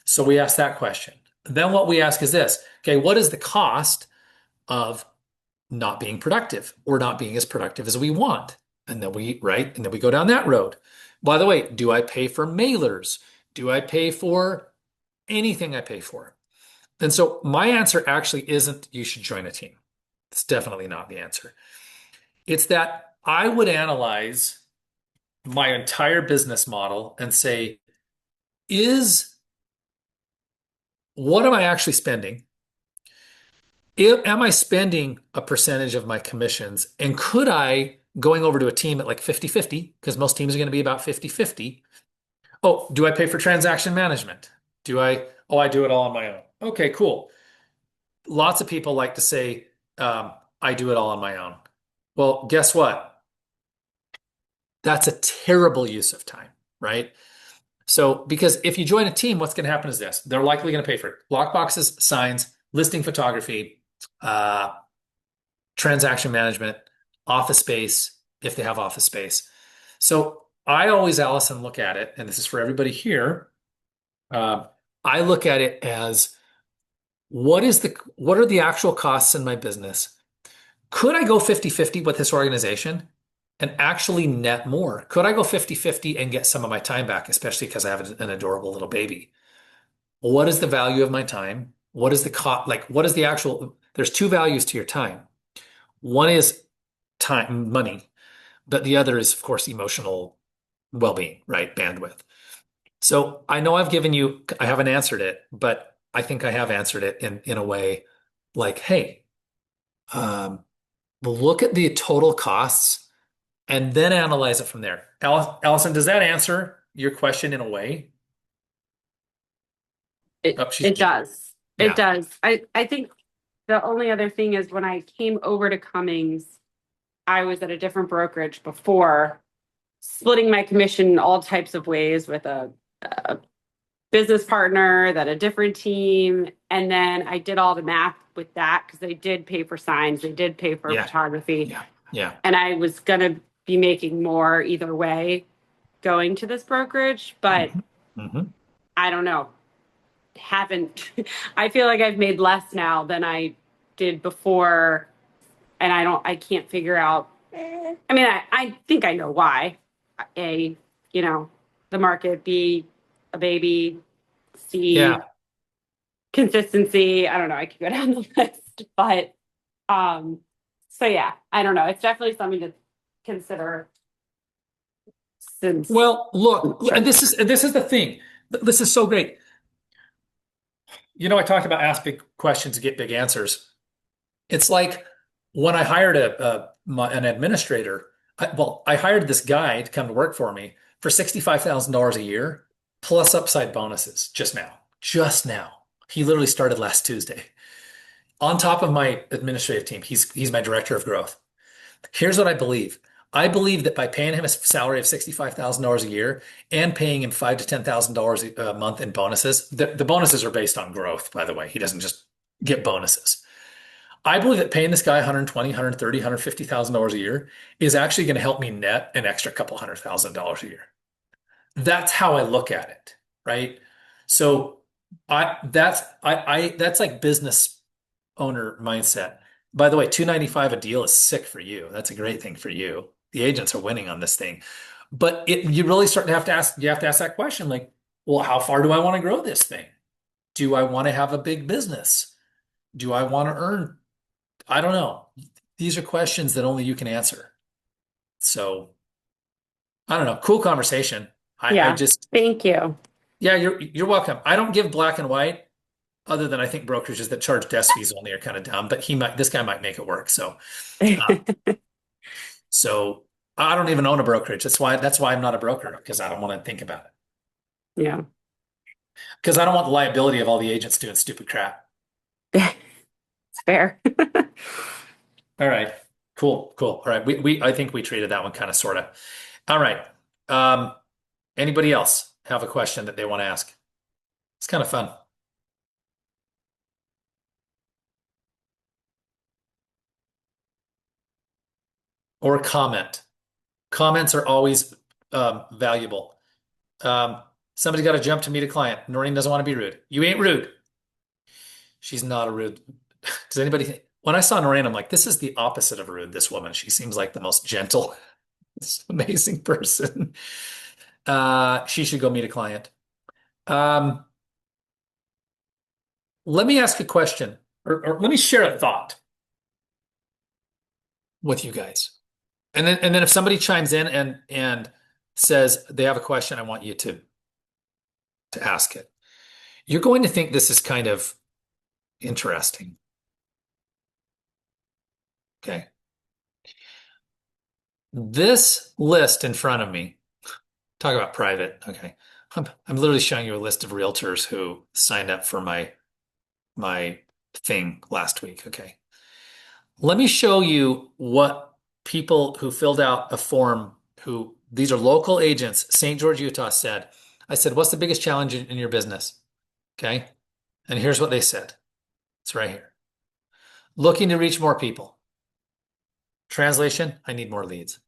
So we ask that question. Then what we ask is this, okay, what is the cost of not being productive or not being as productive as we want? And then and then we go down that road. By the way, do I pay for mailers? Do I pay for anything I pay for? And so my answer actually isn't you should join a team. It's definitely not the answer. It's that I would analyze my entire business model and say, is what am I actually spending? Am I spending a percentage of my commissions? And could I, going over to a team at like 50-50, because most teams are going to be about 50-50. Oh, do I pay for transaction management? Oh, I do it all on my own. Okay, cool. Lots of people like to say, I do it all on my own. Well, guess what? That's a terrible use of time, right? So, because if you join a team, what's going to happen is this. They're likely going to pay for lock boxes, signs, listing photography, uh, transaction management, office space, if they have office space. So I always, Allison, look at it, and this is for everybody here. Uh, I look at it as what are the actual costs in my business? Could I go 50-50 with this organization and actually net more? Could I go 50-50 and get some of my time back, especially because I have an adorable little baby? What is the value of my time? What is the cost? Like, what is the actual? There's two values to your time. One is time, money, but the other is, of course, emotional well-being, right? Bandwidth. So I know I haven't answered it, but I think I have answered it in a way like, hey, um, we'll look at the total costs and then analyze it from there. Allison, does that answer your question in a way? It Oh, she's it muted. does. It Yeah. does. I think the only other thing is when I came over to Cummings, I was at a different brokerage before, splitting my commission in all types of ways with a business partner, then a different team. And then I did all the math with that because they did pay for signs, they did pay for Yeah. photography. Yeah. Yeah. And I was going to be making more either way going to this brokerage, but Hmm. I don't know. Haven't, I feel like I've made less now than I did before. And I can't figure out. I mean, I think I know why. A, the market, B, a baby, Yeah. C, consistency. I don't know. I could go down the list, but um, so yeah, I don't know. It's definitely something to consider since. Well, look, Sure. and this is the thing. This is so great. I talked about ask big questions to get big answers. It's like when I hired an administrator. I hired this guy to come to work for me for $65,000 a year plus upside bonuses just now. Just now. He literally started last Tuesday. On top of my administrative team, he's my director of growth. Here's what I believe. I believe that by paying him a salary of $65,000 a year and paying him $5,000 to $10,000 a month in bonuses, the bonuses are based on growth, by the way. He doesn't just get bonuses. I believe that paying this guy 120, 130, $150,000 a year is actually going to help me net an extra couple $100,000 a year. That's how I look at it, right? So that's like business owner mindset. By the way, 295 a deal is sick for you. That's a great thing for you. The agents are winning on this thing. But you really start to have to ask, you have to ask that question like, well, how far do I want to grow this thing? Do I want to have a big business? Do I want to earn? I don't know. These are questions that only you can answer. So I don't know. Cool conversation. I Yeah. just, Thank you. yeah, you're welcome. I don't give black and white, other than I think brokerages that charge desk fees only are kind of dumb, but this guy might make it work. Uh, so I don't even own a brokerage. That's why I'm not a broker, because I don't want to think about it. Yeah. Because I don't want the liability of all the agents doing stupid crap. It's fair. All right. Cool. Cool. All right. I think we treated that one kind of sort of. All right. Um, Anybody else have a question that they want to ask? It's kind of fun. Or comment. Comments are always valuable. Somebody got to jump to meet a client. Noreen doesn't want to be rude. You ain't rude. She's not a rude. Does anybody think? When I saw Noreen, I'm like, this is the opposite of rude, this woman. She seems like the most gentle, amazing person. She should go meet a client. Um, Let me ask a question, or let me share a thought with you guys. And then if somebody chimes in and says they have a question, I want you to ask it. You're going to think this is kind of interesting. Okay. This list in front of me, talk about private. Okay. I'm literally showing you a list of realtors who signed up for my thing last week. Okay. Let me show you what people who filled out a form, who these are local agents, St. George, Utah, said. I said, what's the biggest challenge in your business? Okay. And here's what they said. It's right here. Looking to reach more people. Translation, I need more leads.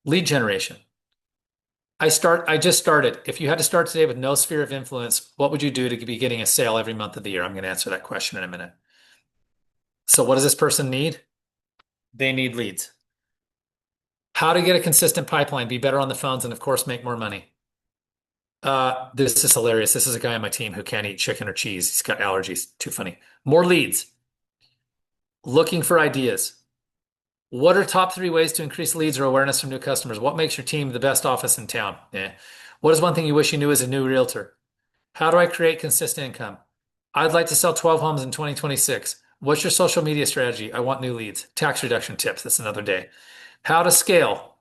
Lead generation. I just started. If you had to start today with no sphere of influence, what would you do to be getting a sale every month of the year? I'm going to answer that question in a minute. So what does this person need? They need leads. How to get a consistent pipeline, be better on the phones, and of course, make more money. This is hilarious. This is a guy on my team who can't eat chicken or cheese. He's got allergies. Too funny. More leads. Looking for ideas. What are top 3 ways to increase leads or awareness from new customers? What makes your team the best office in town? Yeah. What is one thing you wish you knew as a new realtor? How do I create consistent income? I'd like to sell 12 homes in 2026. What's your social media strategy? I want new leads. Tax reduction tips. That's another day. How to scale.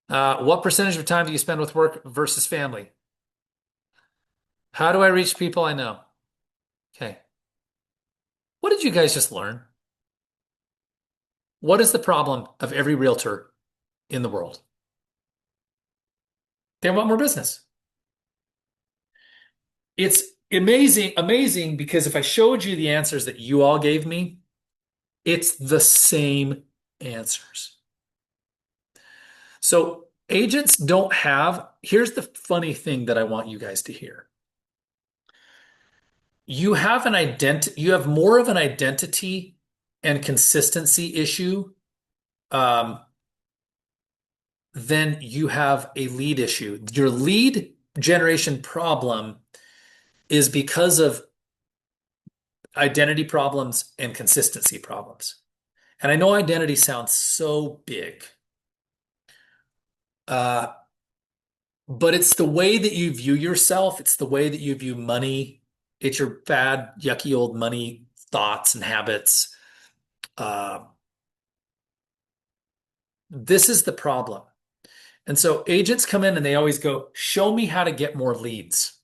What percentage of time do you spend with work versus family? How do I reach people I know? Okay. What did you guys just learn? What is the problem of every realtor in the world? They want more business. It's amazing because if I showed you the answers that you all gave me, it's the same answers. So agents don't have, here's the funny thing that I want you guys to hear. You have more of an identity and consistency issue than you have a lead issue. Your lead generation problem is because of identity problems and consistency problems. And I know identity sounds so big, uh, but it's the way that you view yourself. It's the way that you view money. It's your bad, yucky old money thoughts and habits. Uh, this is the problem. And so agents come in and they always go, show me how to get more leads.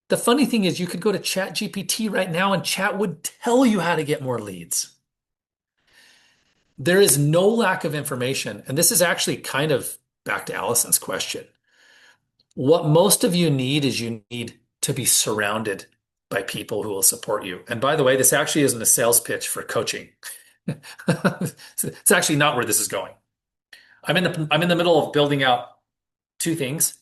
The funny thing is you could go to ChatGPT right now and Chat would tell you how to get more leads. There is no lack of information. And this is actually kind of back to Allison's question. What most of you need is you need to be surrounded by people who will support you. And by the way, this actually isn't a sales pitch for coaching. It's actually not where this is going. I'm in the middle of building out two things.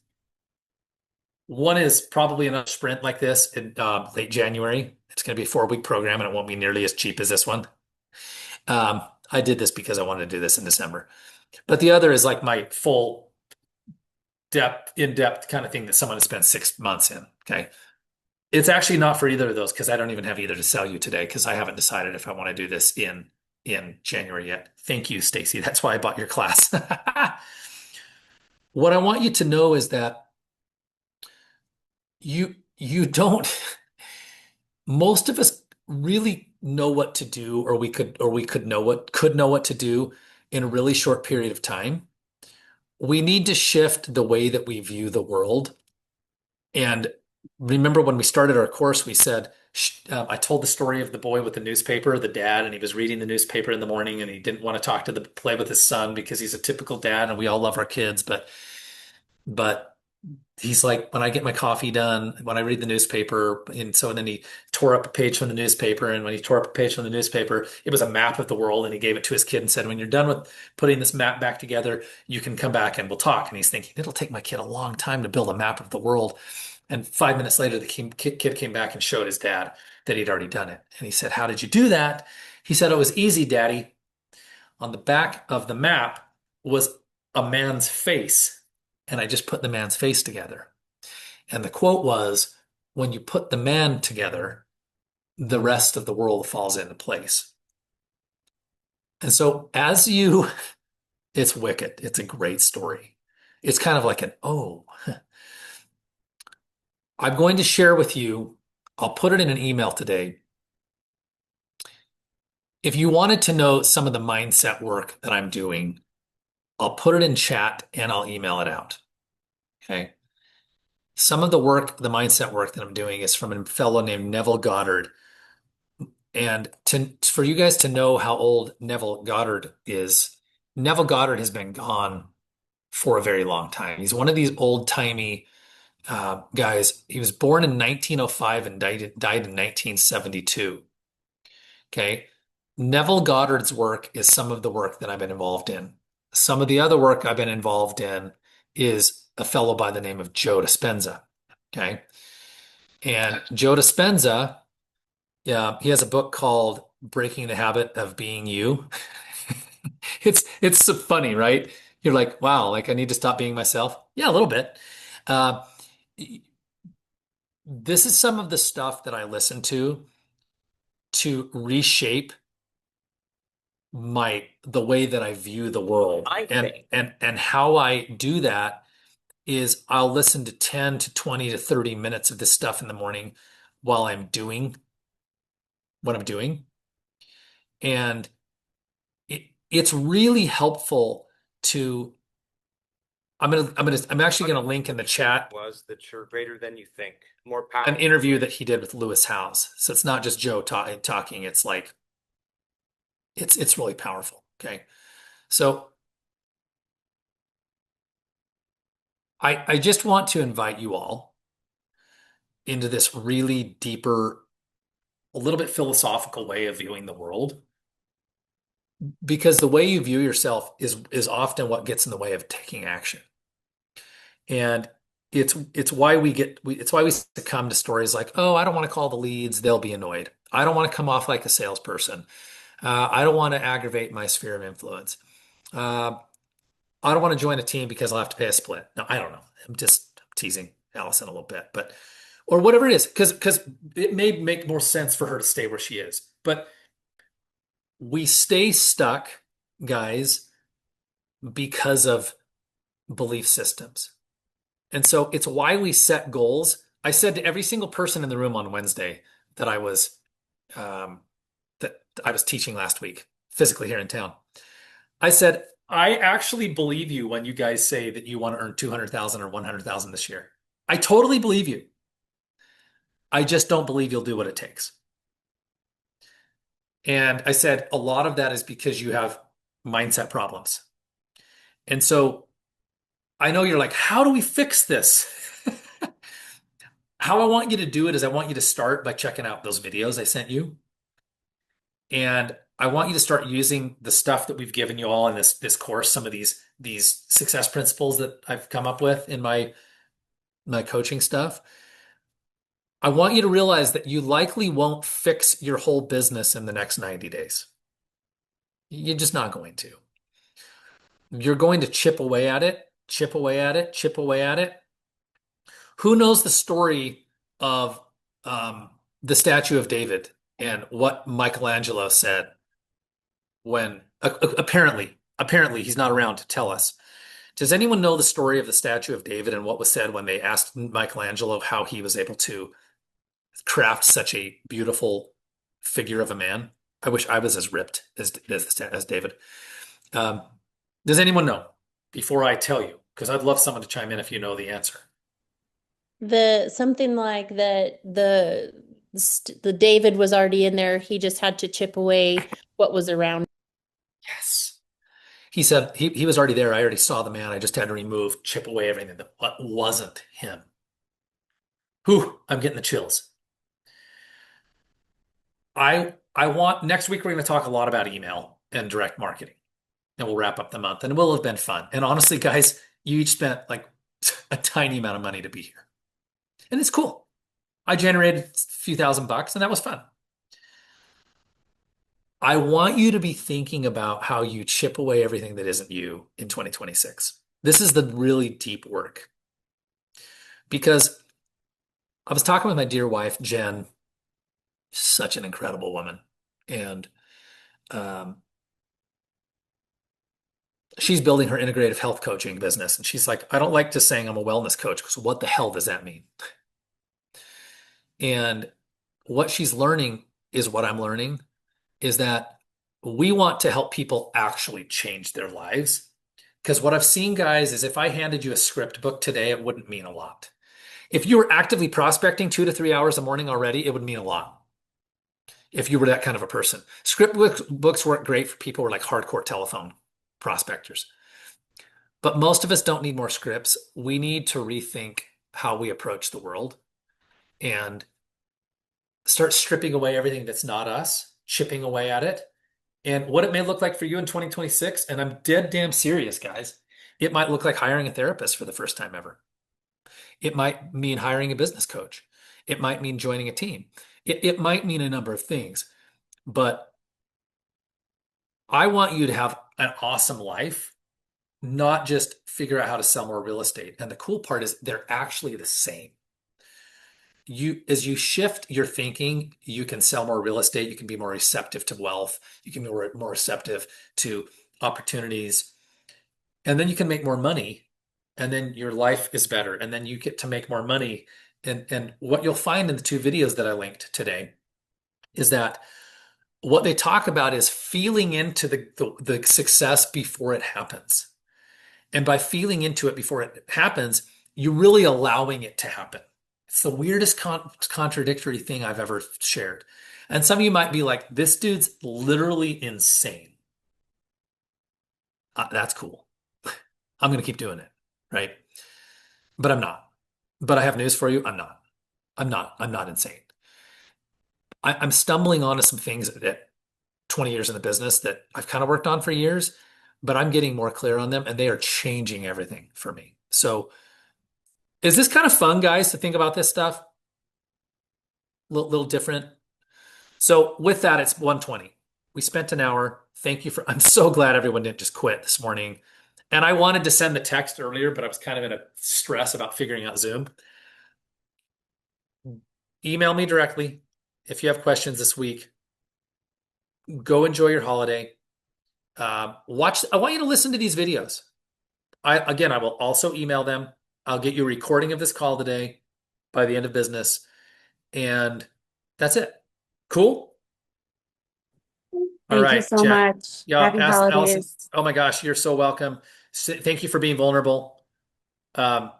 One is probably another sprint like this in late January. It's going to be a 4-week program and it won't be nearly as cheap as this one. I did this because I wanted to do this in December. But the other is like my full in-depth kind of thing that someone has spent 6 months in. Okay. It's actually not for either of those because I don't even have either to sell you today because I haven't decided if I want to do this in January yet. Thank you, Stacy. That's why I bought your class. What I want you to know is that you don't most of us really know what to do or we could know what to do in a really short period of time. We need to shift the way that we view the world. And remember when we started our course, we said, I told the story of the boy with the newspaper, the dad, and he was reading the newspaper in the morning and he didn't want to play with his son because he's a typical dad and we all love our kids, but he's like, when I get my coffee done, when I read the newspaper, and then he tore up a page from the newspaper. And when he tore up a page from the newspaper, it was a map of the world. And he gave it to his kid and said, when you're done with putting this map back together, you can come back and we'll talk. And he's thinking, it'll take my kid a long time to build a map of the world. And 5 minutes later, the kid came back and showed his dad that he'd already done it. And he said, how did you do that? He said, it was easy, Daddy. On the back of the map was a man's face. And I just put the man's face together. And the quote was, when you put the man together, the rest of the world falls into place. And so it's wicked. It's a great story. It's kind of like I'm going to share with you, I'll put it in an email today. If you wanted to know some of the mindset work that I'm doing, I'll put it in chat and I'll email it out. Okay. Some of the mindset work that I'm doing is from a fellow named Neville Goddard. And for you guys to know how old Neville Goddard is, Neville Goddard has been gone for a very long time. He's one of these old-timey guys. He was born in 1905 and died in 1972. Okay. Neville Goddard's work is some of the work that I've been involved in. Some of the other work I've been involved in is a fellow by the name of Joe Dispenza. Okay. And Joe Dispenza, yeah, he has a book called Breaking the Habit of Being You. It's so funny, right? You're like, wow, like I need to stop being myself. Yeah, a little bit. Uh, this is some of the stuff that I listen to reshape the way that I view the world. And how I do that is I'll listen to 10 to 20 to 30 minutes of this stuff in the morning while I'm doing what I'm doing. And it's really helpful to I'm actually gonna link in the chat Was that you're greater than you think, more an powerful. interview that he did with Lewis Howes. So it's not just Joe talking. It's like it's really powerful. Okay. So I just want to invite you all into this really deeper, a little bit philosophical way of viewing the world. Because the way you view yourself is often what gets in the way of taking action. And it's why it's why we succumb to stories like, oh, I don't want to call the leads, they'll be annoyed. I don't want to come off like a salesperson. I don't want to aggravate my sphere of influence. Uh, I don't want to join a team because I'll have to pay a split. No, I don't know. I'm just teasing Allison a little bit, but or whatever it is, because it may make more sense for her to stay where she is. But we stay stuck, guys, because of belief systems. And so it's why we set goals. I said to every single person in the room on Wednesday that um, I was teaching last week, physically here in town. I said, I actually believe you when you guys say that you want to earn 200,000 or 100,000 this year. I totally believe you. I just don't believe you'll do what it takes. And I said, a lot of that is because you have mindset problems. And so I know you're like, how do we fix this? How I want you to do it is I want you to start by checking out those videos I sent you. And I want you to start using the stuff that we've given you all in this course, some of these success principles that I've come up with in my coaching stuff. I want you to realize that you likely won't fix your whole business in the next 90 days. You're just not going to. You're going to chip away at it, chip away at it, chip away at it. Who knows the story of the statue of David and what Michelangelo said when apparently he's not around to tell us. Does anyone know the story of the statue of David and what was said when they asked Michelangelo how he was able to craft such a beautiful figure of a man? I wish I was as ripped as David. Um, does anyone know before I tell you? Because I'd love someone to chime in if you know the answer. The something like that the David was already in there. He just had to chip away what was around. Yes. He said he was already there. I already saw the man. I just had to chip away everything that what wasn't him. Whew, I'm getting the chills. I want next week we're going to talk a lot about email and direct marketing. And we'll wrap up the month. And it will have been fun. And honestly, guys, you each spent like a tiny amount of money to be here. And it's cool. I generated a few $1,000 and that was fun. I want you to be thinking about how you chip away everything that isn't you in 2026. This is the really deep work. Because I was talking with my dear wife, Jen, such an incredible woman. And um, she's building her integrative health coaching business. And she's like, I don't like just saying I'm a wellness coach because what the hell does that mean? And what she's learning is what I'm learning is that we want to help people actually change their lives. Because what I've seen, guys, is if I handed you a script book today, it wouldn't mean a lot. If you were actively prospecting 2 to 3 hours a morning already, it would mean a lot. If you were that kind of a person. Script books work great for people who are like hardcore telephone prospectors. But most of us don't need more scripts. We need to rethink how we approach the world and start stripping away everything that's not us, chipping away at it. And what it may look like for you in 2026, and I'm dead damn serious, guys, it might look like hiring a therapist for the first time ever. It might mean hiring a business coach. It might mean joining a team. It might mean a number of things. But I want you to have an awesome life, not just figure out how to sell more real estate. And the cool part is they're actually the same. As you shift your thinking, you can sell more real estate, you can be more receptive to wealth, you can be more receptive to opportunities, and then you can make more money, and then your life is better, and then you get to make more money. And what you'll find in the 2 videos that I linked today is that what they talk about is feeling into the success before it happens. And by feeling into it before it happens, you're really allowing it to happen. It's the weirdest contradictory thing I've ever shared. And some of you might be like, this dude's literally insane. That's cool. I'm going to keep doing it. Right. But I'm not. But I have news for you. I'm not. I'm not insane. I'm stumbling onto some things that 20 years in the business that I've kind of worked on for years, but I'm getting more clear on them and they are changing everything for me. So is this kind of fun, guys, to think about this stuff? Little different. So with that, it's 1:20. We spent an hour. Thank you for, I'm so glad everyone didn't just quit this morning. And I wanted to send the text earlier, but I was kind of in a stress about figuring out Zoom. Email me directly if you have questions this week. Go enjoy your holiday. Watch. I want you to listen to these videos. I will also email them. I'll get you a recording of this call today by the end of business, and that's it. Cool. All Thank you right, so Jack. much. Yeah, Happy Allison. holidays. Oh my gosh, you're so welcome. Thank you for being vulnerable. Um,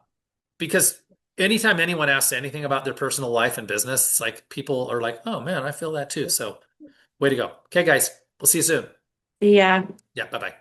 because anytime anyone asks anything about their personal life and business, it's like people are like, "Oh man, I feel that too." So, way to go. Okay, guys. We'll see you soon. See ya. Yeah, bye-bye.